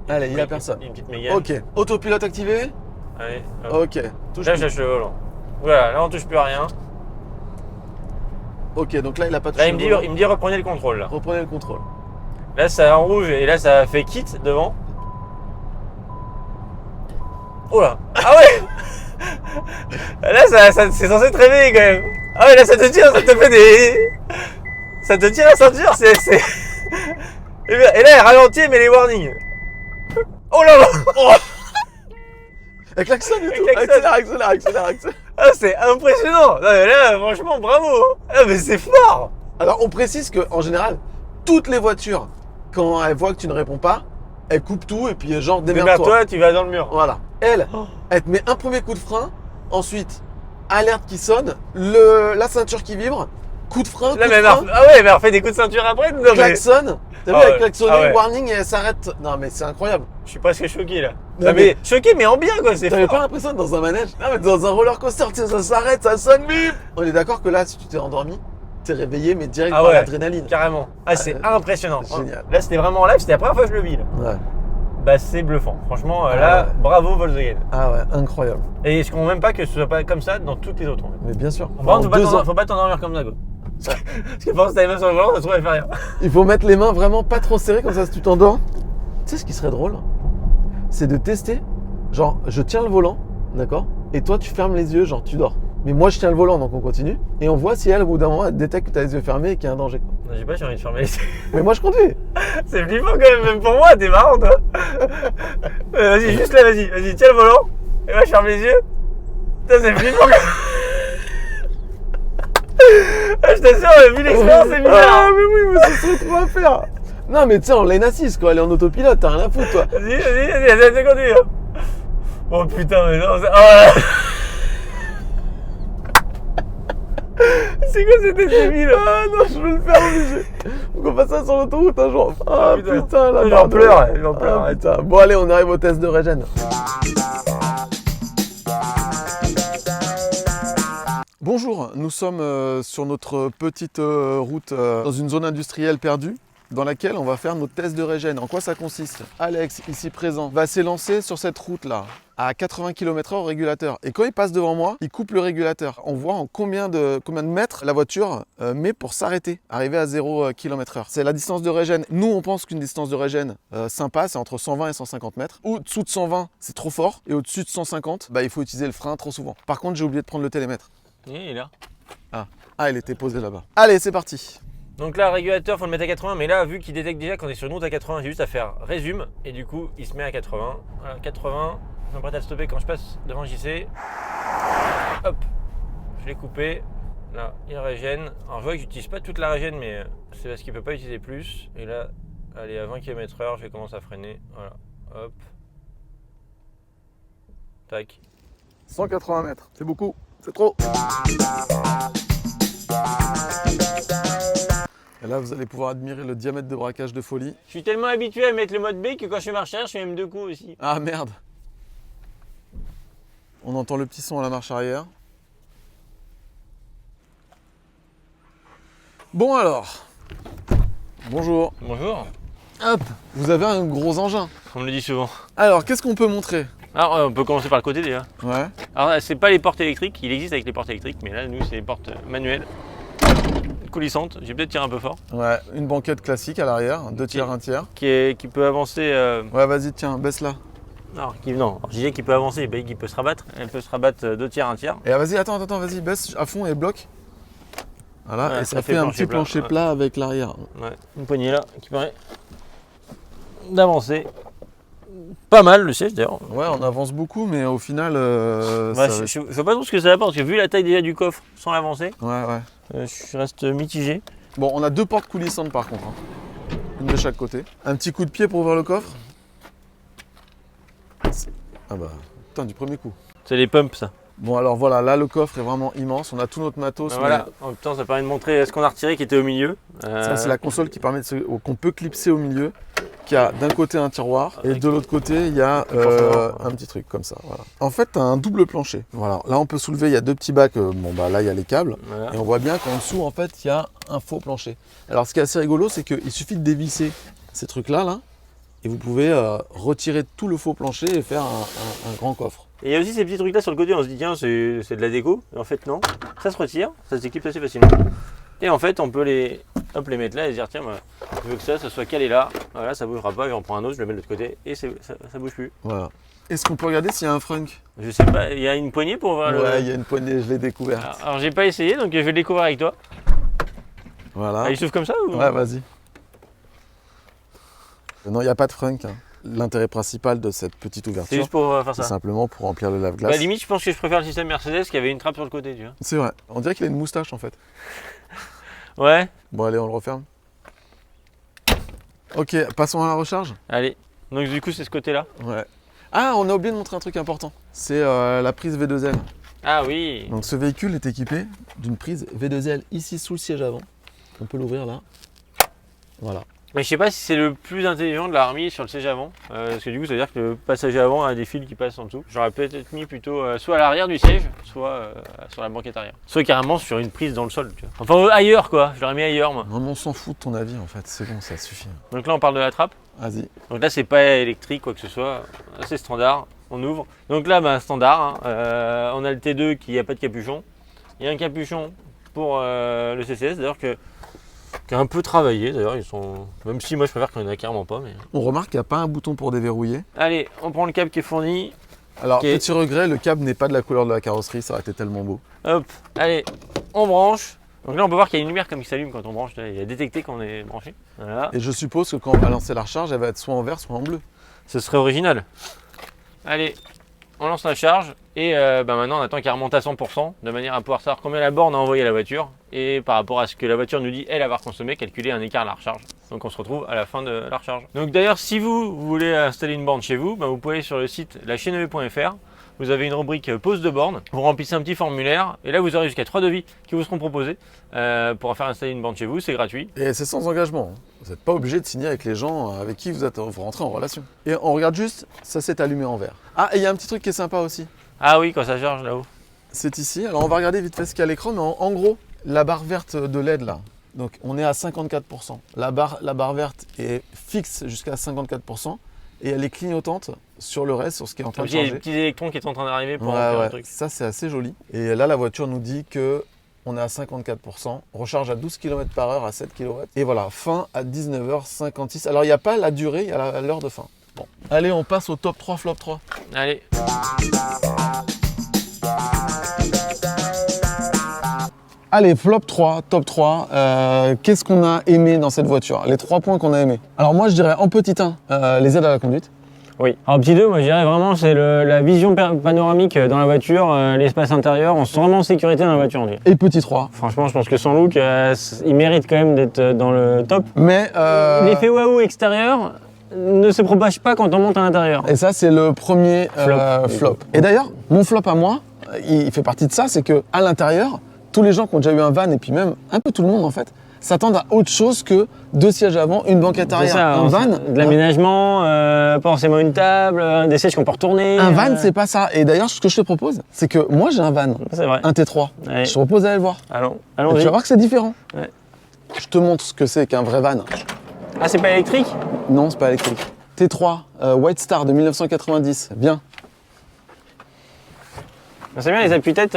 Speaker 2: Allez, il n'y a personne.
Speaker 3: Une petite mégane.
Speaker 2: Ok, autopilote activé.
Speaker 3: Allez, hop.
Speaker 2: Ok, touche
Speaker 3: Là,
Speaker 2: plus.
Speaker 3: je lâche le volant. Voilà, là on touche plus à rien.
Speaker 2: Ok, donc là, il a pas touché
Speaker 3: Là, il me dit reprenez le contrôle. Là,
Speaker 2: Reprenez le contrôle.
Speaker 3: là ça en rouge et là ça fait kit devant. Oh là. Ah ouais. Là, ça c'est censé te réveiller quand même. Ah ouais, là ça te tire, ça te fait des... Ça te tire la ceinture, c'est... Et là, elle ralentit, mais les warnings. Oh là là. Oh.
Speaker 2: Elle klaxonne et tout.
Speaker 3: Elle klaxonne.
Speaker 2: Accélère.
Speaker 3: Ah, c'est impressionnant. Non, mais là, franchement, bravo. Ah, mais c'est fort.
Speaker 2: Alors, on précise qu'en général, toutes les voitures, quand elles voient que tu ne réponds pas, elles coupent tout et puis genre démerde-toi.
Speaker 3: Démerde-toi, tu vas dans le mur.
Speaker 2: Voilà. Elle te met un premier coup de frein, ensuite, alerte qui sonne, la ceinture qui vibre, coup de frein,
Speaker 3: Là,
Speaker 2: coup
Speaker 3: mais
Speaker 2: de frein,
Speaker 3: ah ouais, mais elle refait des coups de ceinture après. Non, mais
Speaker 2: klaxonne. T'as vu,
Speaker 3: Ah
Speaker 2: elle
Speaker 3: ouais.
Speaker 2: klaxonne,
Speaker 3: Ah ouais.
Speaker 2: warning et elle s'arrête. Non, mais c'est incroyable.
Speaker 3: je suis presque choqué là.
Speaker 2: Non,
Speaker 3: Non, mais choqué, mais en bien quoi, c'est
Speaker 2: T'avais
Speaker 3: fort.
Speaker 2: pas l'impression d'être dans un manège? Non, mais dans un roller coaster, tu sais, ça s'arrête, ça sonne, bip. On est d'accord que là, si tu t'es endormi, t'es réveillé, mais direct
Speaker 3: Ah
Speaker 2: par
Speaker 3: ouais.
Speaker 2: l'adrénaline.
Speaker 3: Carrément. Ah, c'est impressionnant.
Speaker 2: génial.
Speaker 3: Là, c'était vraiment en live, c'était la première fois que je le vis là.
Speaker 2: Ouais.
Speaker 3: Bah, c'est bluffant. Franchement,
Speaker 2: Ah
Speaker 3: là,
Speaker 2: ouais.
Speaker 3: bravo Volkswagen.
Speaker 2: Ah ouais, incroyable.
Speaker 3: Et je comprends même pas que ce soit pas comme ça dans toutes les autres. En fait.
Speaker 2: Mais bien sûr.
Speaker 3: Par contre,
Speaker 2: En
Speaker 3: faut pas t'endormir comme ça quoi. Parce que pendant que t'avais même sur le volant, ça se trouve, elle fait rien.
Speaker 2: Il faut mettre les mains vraiment pas trop serrées, comme ça, si tu t'endors. Tu sais ce qui serait drôle? C'est de tester. Genre, je tiens le volant, d'accord? Et toi, tu fermes les yeux, genre, tu dors. Mais moi, je tiens le volant, donc on continue. Et on voit si elle, au bout d'un moment, elle détecte que t'as les yeux fermés et qu'il y a un danger. Quoi.
Speaker 3: Non, j'ai pas, j'ai envie de fermer les yeux.
Speaker 2: Mais moi, je conduis.
Speaker 3: C'est flippant quand même pour moi, t'es marrant toi. Vas-y, juste là, vas-y, tiens le volant. Et moi, je ferme les yeux. Putain, c'est flippant quand Ah, je t'assure, vu l'expérience, c'est
Speaker 2: Ah,
Speaker 3: bizarre.
Speaker 2: mais oui, mais ce serait trop à faire. Non, mais tu sais, en lane assise, quoi. Elle est en autopilote, t'as rien à foutre, toi.
Speaker 1: Vas-y, continue. Hein. Oh putain, mais non, c'est. Oh, c'est quoi cet effet débile?
Speaker 2: Ah non, je veux le faire obligé. Faut qu'on fasse ça sur l'autoroute un jour. Ah putain, là.
Speaker 1: J'en pleure,
Speaker 2: putain. Bon, allez, on arrive au test de régène. Bonjour, nous sommes sur notre petite route dans une zone industrielle perdue dans laquelle on va faire notre test de régène. En quoi ça consiste? Alex, ici présent, va s'élancer sur cette route-là à 80 km/h au régulateur. Et quand il passe devant moi, il coupe le régulateur. On voit en combien de mètres la voiture met pour s'arrêter, arriver à 0 km/h. C'est la distance de régène. Nous, on pense qu'une distance de régène sympa, c'est entre 120 et 150 mètres. Au-dessous de 120, c'est trop fort. Et au-dessus de 150, il faut utiliser le frein trop souvent. Par contre, j'ai oublié de prendre le télémètre.
Speaker 3: Il est là.
Speaker 2: Ah, il était posé là-bas. Allez, c'est parti.
Speaker 3: Donc là, le régulateur, faut le mettre à 80, mais là, vu qu'il détecte déjà qu'on est sur une route à 80, j'ai juste à faire résume, et du coup, il se met à 80. Voilà, 80, je m'apprête à le stopper quand je passe devant JC. Hop, je l'ai coupé. Là, il régène. Alors, je vois que j'utilise pas toute la régène, mais c'est parce qu'il peut pas utiliser plus. Et là, allez, à 20 km/h, je vais commencer à freiner. Voilà, hop. Tac.
Speaker 2: 180 mètres, c'est beaucoup, c'est trop. Et là, vous allez pouvoir admirer le diamètre de braquage de folie.
Speaker 3: Je suis tellement habitué à mettre le mode B que quand je fais marche arrière, je fais même 2 coups aussi.
Speaker 2: Ah merde. On entend le petit son à la marche arrière. Bon alors. Bonjour.
Speaker 3: Bonjour.
Speaker 2: Hop. Vous avez un gros engin.
Speaker 3: On me le dit souvent.
Speaker 2: Alors, qu'est-ce qu'on peut montrer?
Speaker 3: Alors, on peut commencer par le côté déjà.
Speaker 2: Ouais.
Speaker 3: Alors, c'est pas les portes électriques, il existe avec les portes électriques, mais là, nous, c'est les portes manuelles, coulissantes. J'ai peut-être tiré un peu fort.
Speaker 2: Ouais, une banquette classique à l'arrière, 2 tiers, 1 tiers.
Speaker 3: Qui peut avancer.
Speaker 2: Ouais, vas-y, tiens, baisse-la.
Speaker 3: Non, je disais qu'il peut avancer, bah, qu'il peut se rabattre. Elle peut se rabattre 2 tiers, 1 tiers.
Speaker 2: Et vas-y, attends, vas-y, baisse à fond et bloque. Voilà,
Speaker 3: Ouais,
Speaker 2: et ça fait un petit plancher plat avec l'arrière.
Speaker 3: Ouais, une poignée là qui permet d'avancer. Pas mal le siège d'ailleurs.
Speaker 2: Ouais, on avance beaucoup, mais au final.
Speaker 3: Je vois pas trop ce que ça apporte, parce que vu la taille déjà du coffre sans l'avancer,
Speaker 2: Ouais.
Speaker 3: je reste mitigé.
Speaker 2: Bon, on a 2 portes coulissantes par contre. Hein. Une de chaque côté. Un petit coup de pied pour ouvrir le coffre. Ah bah, putain, du premier coup.
Speaker 3: C'est les pumps ça.
Speaker 2: Bon, alors voilà, là le coffre est vraiment immense. On a tout notre matos.
Speaker 3: Voilà, en même temps ça permet de montrer ce qu'on a retiré qui était au milieu.
Speaker 2: Ça, c'est la console qui permet qu'on peut clipser au milieu. Qui a d'un côté un tiroir et de l'autre côté il y a un petit truc comme ça. Voilà. En fait, tu as un double plancher. Voilà. Là, on peut soulever, il y a 2 petits bacs. Là, il y a les câbles. Voilà. Et on voit bien qu'en dessous, en fait, il y a un faux plancher. Alors, ce qui est assez rigolo, c'est qu'il suffit de dévisser ces trucs-là, et vous pouvez retirer tout le faux plancher et faire un grand coffre.
Speaker 3: Et il y a aussi ces petits trucs-là sur le côté, on se dit, tiens, c'est de la déco. Et en fait, non. Ça se retire, ça se déclipse assez facilement. Et en fait, on peut les mettre là et se dire, tiens, je veux que ça soit calé là. Voilà, ça bougera pas, et on prend un autre, je le mets de l'autre côté et ça bouge plus.
Speaker 2: Voilà. Est-ce qu'on peut regarder s'il y a un frunk?
Speaker 3: Je sais pas, il y a une poignée pour voir
Speaker 2: Ouais, il y a une poignée, je l'ai découverte.
Speaker 3: Alors, j'ai pas essayé, donc je vais le découvrir avec toi.
Speaker 2: Voilà.
Speaker 3: Ah, il s'ouvre comme ça ou...
Speaker 2: Ouais, vas-y. Non, il n'y a pas de frunk. Hein. L'intérêt principal de cette petite ouverture,
Speaker 3: c'est juste pour faire ça.
Speaker 2: C'est simplement pour remplir le lave-glace.
Speaker 3: Bah, limite, je pense que je préfère le système Mercedes qui avait une trappe sur le côté, tu vois.
Speaker 2: C'est vrai. On dirait qu'il a une moustache en fait.
Speaker 3: Ouais.
Speaker 2: Bon, allez, on le referme. Ok, passons à la recharge.
Speaker 3: Allez. Donc, du coup, c'est ce côté-là.
Speaker 2: Ouais. Ah, on a oublié de montrer un truc important. C'est la prise V2L.
Speaker 3: Ah oui.
Speaker 2: Donc, ce véhicule est équipé d'une prise V2L ici sous le siège avant. On peut l'ouvrir là. Voilà.
Speaker 3: Mais je sais pas si c'est le plus intelligent de l'avoir mis sur le siège avant, parce que du coup ça veut dire que le passager avant a des fils qui passent en dessous. J'aurais peut-être mis plutôt soit à l'arrière du siège, soit sur la banquette arrière. Soit carrément sur une prise dans le sol, tu vois. Enfin ailleurs quoi, je l'aurais mis ailleurs moi.
Speaker 2: Non, mais on s'en fout de ton avis en fait, c'est bon, ça suffit.
Speaker 3: Donc là on parle de la trappe.
Speaker 2: Vas-y.
Speaker 3: Donc là c'est pas électrique quoi que ce soit, c'est standard, on ouvre. Donc là standard, hein. On a le T2 qui n'a pas de capuchon. Il y a un capuchon pour le CCS d'ailleurs qui a un peu travaillé d'ailleurs, ils sont. Même si moi je préfère qu'il n'y en a carrément pas. Mais...
Speaker 2: On remarque qu'il n'y a pas un bouton pour déverrouiller.
Speaker 3: Allez, on prend le câble qui est fourni.
Speaker 2: Alors, petit regret, le câble n'est pas de la couleur de la carrosserie, ça aurait été tellement beau.
Speaker 3: Hop, allez, on branche. Donc là on peut voir qu'il y a une lumière comme qui s'allume quand on branche, il a détecté qu'on est branché. Voilà.
Speaker 2: Et je suppose que quand on va lancer la recharge, elle va être soit en vert, soit en bleu.
Speaker 3: Ce serait original. Allez, on lance la charge et maintenant on attend qu'elle remonte à 100% de manière à pouvoir savoir combien la borne a envoyé à la voiture et par rapport à ce que la voiture nous dit elle avoir consommé, calculer un écart à la recharge. Donc on se retrouve à la fin de la recharge. Donc d'ailleurs si vous voulez installer une borne chez vous, vous pouvez aller sur le site lachaîneve.fr. Vous avez une rubrique pose de borne, vous remplissez un petit formulaire et là vous aurez jusqu'à 3 devis qui vous seront proposés pour en faire installer une borne chez vous, c'est gratuit.
Speaker 2: Et c'est sans engagement. Vous n'êtes pas obligé de signer avec les gens avec qui vous rentrez en relation. Et on regarde juste, ça s'est allumé en vert. Ah, et il y a un petit truc qui est sympa aussi.
Speaker 3: Ah oui, quand ça charge là-haut.
Speaker 2: C'est ici. Alors on va regarder vite fait ce qu'il y a à l'écran, mais en gros, la barre verte de LED là. Donc on est à 54%. La barre verte est fixe jusqu'à 54%. Et elle est clignotante sur le reste, sur ce qui est en train de changer.
Speaker 3: Il y a des petits électrons qui sont en train d'arriver pour faire un truc.
Speaker 2: Ça, c'est assez joli. Et là, la voiture nous dit qu'on est à 54%, recharge à 12 km/h à 7 kW. Et voilà, fin à 19h56. Alors, il n'y a pas la durée, il y a l'heure de fin. Bon. Allez, on passe au top 3, flop 3.
Speaker 3: Allez.
Speaker 2: Allez, flop 3, top 3. Qu'est-ce qu'on a aimé dans cette voiture? Les 3 points qu'on a aimés. Alors moi, je dirais en petit 1, les aides à la conduite.
Speaker 3: Oui. Alors petit 2, moi je dirais vraiment c'est la vision panoramique dans la voiture, l'espace intérieur, on se sent vraiment en sécurité dans la voiture.
Speaker 2: Et petit 3.
Speaker 3: Franchement, je pense que son look, il mérite quand même d'être dans le top.
Speaker 2: Mais
Speaker 3: l'effet waouh extérieur ne se propage pas quand on monte à l'intérieur.
Speaker 2: Et ça, c'est le premier flop. Et d'ailleurs, mon flop à moi, il fait partie de ça, c'est que à l'intérieur, tous les gens qui ont déjà eu un van, et puis même un peu tout le monde en fait, s'attendent à autre chose que 2 sièges avant, une banquette arrière.
Speaker 3: Ça,
Speaker 2: un van,
Speaker 3: de l'aménagement, pas forcément une table, des sièges qu'on peut retourner.
Speaker 2: Un van, c'est pas ça. Et d'ailleurs, ce que je te propose, c'est que moi j'ai un van,
Speaker 3: c'est vrai.
Speaker 2: un T3.
Speaker 3: Ouais.
Speaker 2: Je te propose d'aller le voir.
Speaker 3: Allons-y.
Speaker 2: Tu vas voir que c'est différent.
Speaker 3: Ouais.
Speaker 2: Je te montre ce que c'est qu'un vrai van.
Speaker 3: Ah, c'est pas électrique?
Speaker 2: Non, c'est pas électrique. T3, White Star de 1990. Viens.
Speaker 3: C'est bien les appuis-têtes,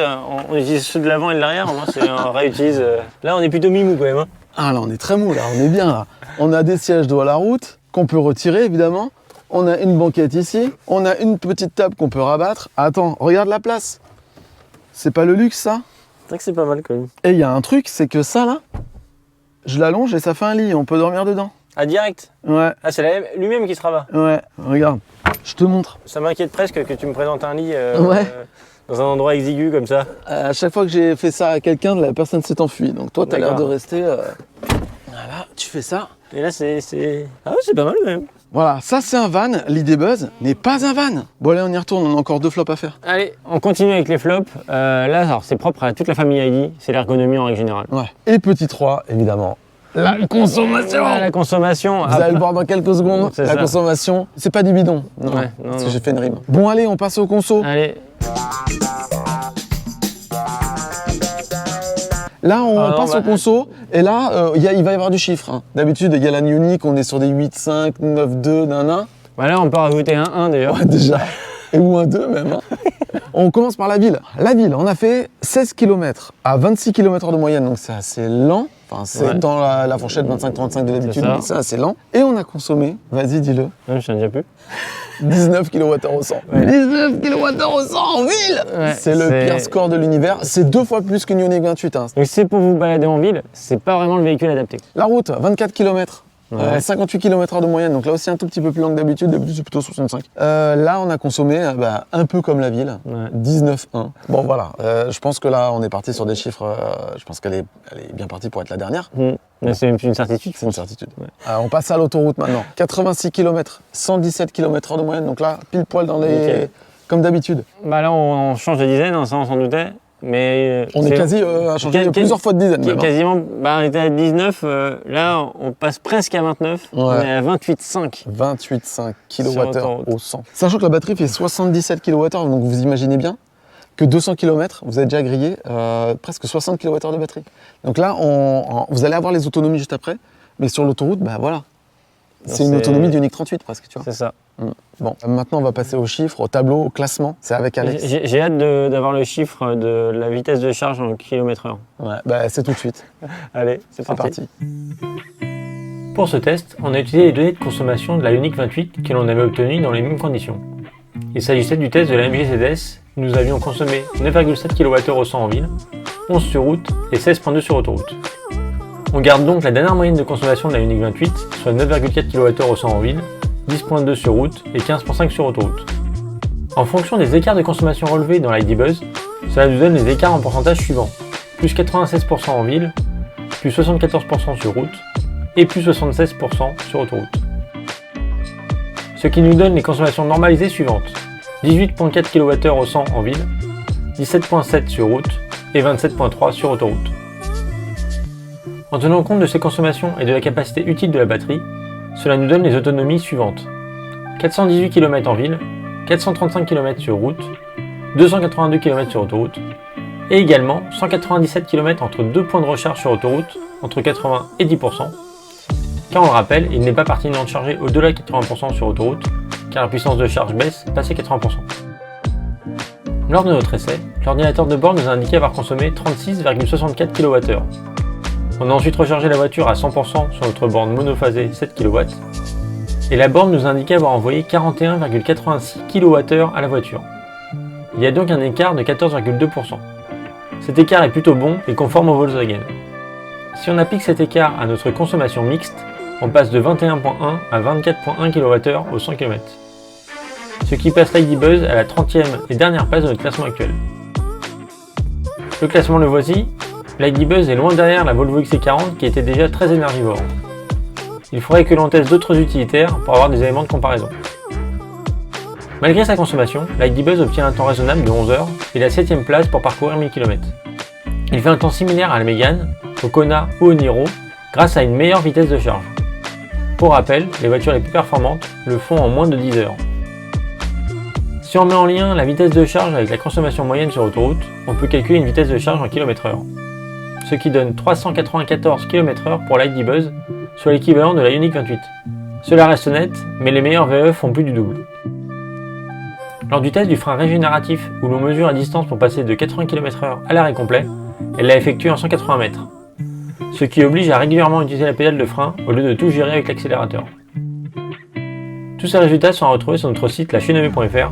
Speaker 3: on utilise ceux de l'avant et de l'arrière, moi on réutilise. Là on est plutôt mi-mou quand même. Hein.
Speaker 2: Ah là on est très mou là, on est bien là. On a des sièges dos à la route qu'on peut retirer évidemment. On a une banquette ici, on a une petite table qu'on peut rabattre. Attends, regarde la place. C'est pas le luxe ça?
Speaker 3: C'est vrai que c'est pas mal quand même.
Speaker 2: Et il y a un truc, c'est que ça là, je l'allonge et ça fait un lit, on peut dormir dedans.
Speaker 3: Ah direct?
Speaker 2: Ouais.
Speaker 3: Ah c'est lui-même qui se rabat?
Speaker 2: Ouais, regarde, je te montre.
Speaker 3: Ça m'inquiète presque que tu me présentes un lit
Speaker 2: ouais.
Speaker 3: Dans un endroit exigu comme ça.
Speaker 2: À chaque fois que j'ai fait ça à quelqu'un, la personne s'est enfuie. Donc toi, tu as l'air de rester... Voilà, tu fais ça.
Speaker 3: Et là, c'est... Ah ouais, c'est pas mal quand même.
Speaker 2: Voilà, ça c'est un van. L'idée Buzz n'est pas un van. Bon allez, on y retourne, on a encore 2 flops à faire.
Speaker 3: Allez, on continue avec les flops. Là, alors, c'est propre à toute la famille ID. C'est l'ergonomie en règle générale.
Speaker 2: Ouais. Et petit 3, évidemment. La consommation.
Speaker 3: La consommation.
Speaker 2: Vous allez le voir dans quelques secondes. La
Speaker 3: ça.
Speaker 2: Consommation, c'est pas du bidon. Non,
Speaker 3: ouais,
Speaker 2: parce que j'ai fait une rime. Bon allez, on passe au conso.
Speaker 3: Allez.
Speaker 2: Là, on passe au conso, et là, il va y avoir du chiffre. Hein. D'habitude, il y a la Ioniq, on est sur des 8,5, 9,2, nanana.
Speaker 3: Bah là, on peut rajouter un 1 d'ailleurs.
Speaker 2: Ouais, déjà. Et ou un 2 même. Hein. On commence par la ville. La ville, on a fait 16 km à 26 km/h de moyenne, donc c'est assez lent. Enfin, c'est dans la fourchette 25-35 de l'habitude, mais c'est assez lent. Et on a consommé, vas-y, dis-le.
Speaker 3: Non, je ne déjà plus.
Speaker 2: 19 kWh au 100. Ouais. 19 kWh au 100 en ville ouais, c'est le pire score de l'univers. C'est 2 fois plus qu'une Ioniq 28. Hein.
Speaker 3: Donc c'est pour vous balader en ville, c'est pas vraiment le véhicule adapté.
Speaker 2: La route, 24 km. 58 km/h de moyenne, donc là aussi un tout petit peu plus lent que d'habitude, c'est plutôt 65. Là, on a consommé un peu comme la ville, 19,1. Bon voilà, je pense que là, on est parti sur des chiffres, je pense qu'elle est bien partie pour être la dernière.
Speaker 3: Mais c'est une certitude.
Speaker 2: C'est une certitude. On passe à l'autoroute maintenant. 86 km, 117 km/h de moyenne, donc là, pile poil dans les... comme d'habitude.
Speaker 3: Bah là, on change de dizaine, ça on s'en doutait. Mais
Speaker 2: on est quasi à changer plusieurs fois de dizaine. Même,
Speaker 3: quasiment, on était à 19, là on passe presque à 29, on est à 28,5.
Speaker 2: 28,5 kWh au 100. Sachant que la batterie fait 77 kWh, donc vous imaginez bien que 200 km, vous avez déjà grillé presque 60 kWh de batterie. Donc là, vous allez avoir les autonomies juste après, mais sur l'autoroute, bah voilà. C'est une autonomie d'Ioniq 38 presque, tu vois.
Speaker 3: C'est ça.
Speaker 2: Bon, maintenant on va passer aux chiffres, au tableau, au classement. C'est avec Alex.
Speaker 3: J'ai hâte d'avoir le chiffre de la vitesse de charge en km/h.
Speaker 2: Ouais, bah c'est tout de suite.
Speaker 3: Allez, c'est parti. Pour ce test, on a utilisé les données de consommation de la Ioniq 28 que l'on avait obtenues dans les mêmes conditions. Il s'agissait du test de la MG ZS. Nous avions consommé 9,7 kWh au 100 en ville, 11 sur route et 16,2 sur autoroute. On garde donc la dernière moyenne de consommation de la Ioniq 28, soit 9,4 kWh au 100 en ville, 10,2 sur route et 15,5 sur autoroute. En fonction des écarts de consommation relevés dans l'ID Buzz, cela nous donne les écarts en pourcentage suivants. Plus 96% en ville, plus 74% sur route et plus 76% sur autoroute. Ce qui nous donne les consommations normalisées suivantes. 18.4 kWh au 100 en ville, 17.7 sur route et 27.3 sur autoroute. En tenant compte de ces consommations et de la capacité utile de la batterie, cela nous donne les autonomies suivantes. 418 km en ville, 435 km sur route, 282 km sur autoroute, et également 197 km entre deux points de recharge sur autoroute, entre 80 et 10%, car on le rappelle, il n'est pas pertinent de charger au-delà de 80% sur autoroute, car la puissance de charge baisse passé 80%. Lors de notre essai, l'ordinateur de bord nous a indiqué avoir consommé 36,64 kWh. On a ensuite rechargé la voiture à 100% sur notre borne monophasée 7 kW, et la borne nous a indiqué avoir envoyé 41,86 kWh à la voiture. Il y a donc un écart de 14,2%. Cet écart est plutôt bon et conforme au Volkswagen. Si on applique cet écart à notre consommation mixte, on passe de 21.1 à 24.1 kWh au 100 km. Ce qui passe l'ID Buzz à la 30e et dernière place de notre classement actuel. Le classement le voici, l'ID Buzz est loin derrière la Volvo XC40 qui était déjà très énergivore. Il faudrait que l'on teste d'autres utilitaires pour avoir des éléments de comparaison. Malgré sa consommation, l'ID Buzz obtient un temps raisonnable de 11 heures et la 7ème place pour parcourir 1000 km. Il fait un temps similaire à la Mégane, au Kona ou au Niro grâce à une meilleure vitesse de charge. Pour rappel, les voitures les plus performantes le font en moins de 10 heures. Si on met en lien la vitesse de charge avec la consommation moyenne sur autoroute, on peut calculer une vitesse de charge en km/h. Ce qui donne 394 km/h pour l'ID Buzz, soit l'équivalent de la Ioniq 28. Cela reste net, mais les meilleurs VE font plus du double. Lors du test du frein régénératif où l'on mesure la distance pour passer de 80 km/h à l'arrêt complet, elle l'a effectué en 180 mètres. Ce qui oblige à régulièrement utiliser la pédale de frein au lieu de tout gérer avec l'accélérateur. Tous ces résultats sont à retrouver sur notre site lachaîneve.fr.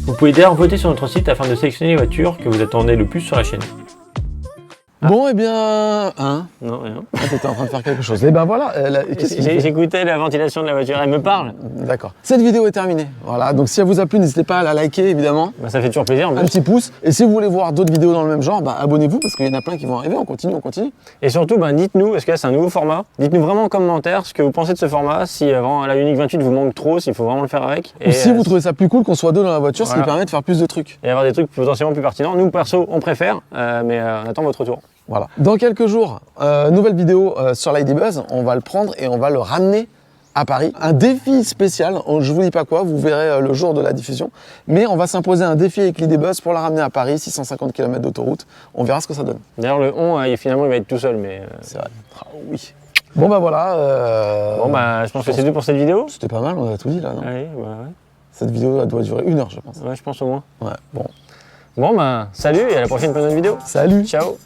Speaker 3: Vous pouvez d'ailleurs voter sur notre site afin de sélectionner les voitures que vous attendez le plus sur la chaîne.
Speaker 2: Bon, eh bien, hein?
Speaker 3: Non, rien.
Speaker 2: Ah, t'étais en train de faire quelque chose. Et ben voilà.
Speaker 3: J'écoutais la ventilation de la voiture, elle me parle.
Speaker 2: D'accord. Cette vidéo est terminée. Voilà. Donc si elle vous a plu, n'hésitez pas à la liker, évidemment.
Speaker 3: Bah, ça fait toujours plaisir.
Speaker 2: Un petit pouce. Et si vous voulez voir d'autres vidéos dans le même genre, bah, abonnez-vous parce qu'il y en a plein qui vont arriver. On continue.
Speaker 3: Et surtout, bah, dites-nous, parce que là c'est un nouveau format, dites-nous vraiment en commentaire ce que vous pensez de ce format, si avant la Ioniq 28 vous manque trop, s'il faut vraiment le faire avec.
Speaker 2: Ou si vous trouvez ça plus cool qu'on soit deux dans la voiture, ce qui permet de faire plus de trucs.
Speaker 3: Et avoir des trucs potentiellement plus pertinents. Nous, perso, on préfère, mais on attend votre retour.
Speaker 2: Voilà. Dans quelques jours, nouvelle vidéo sur l'ID Buzz. On va le prendre et on va le ramener à Paris. Un défi spécial, je vous dis pas quoi, vous verrez le jour de la diffusion. Mais on va s'imposer un défi avec l'ID Buzz pour la ramener à Paris, 650 km d'autoroute. On verra ce que ça donne.
Speaker 3: D'ailleurs, le on, finalement, il va être tout seul, mais...
Speaker 2: C'est vrai. Ah, oui. Bon bah voilà.
Speaker 3: Bon bah, je pense que c'est tout pour cette vidéo.
Speaker 2: C'était pas mal, on a tout dit là, non?
Speaker 3: Allez, bah ouais.
Speaker 2: Cette vidéo elle doit durer 1 heure, je pense.
Speaker 3: Ouais, je pense au moins.
Speaker 2: Ouais, bon.
Speaker 3: Bon bah, salut et à la prochaine pour une autre vidéo.
Speaker 2: Salut.
Speaker 3: Ciao.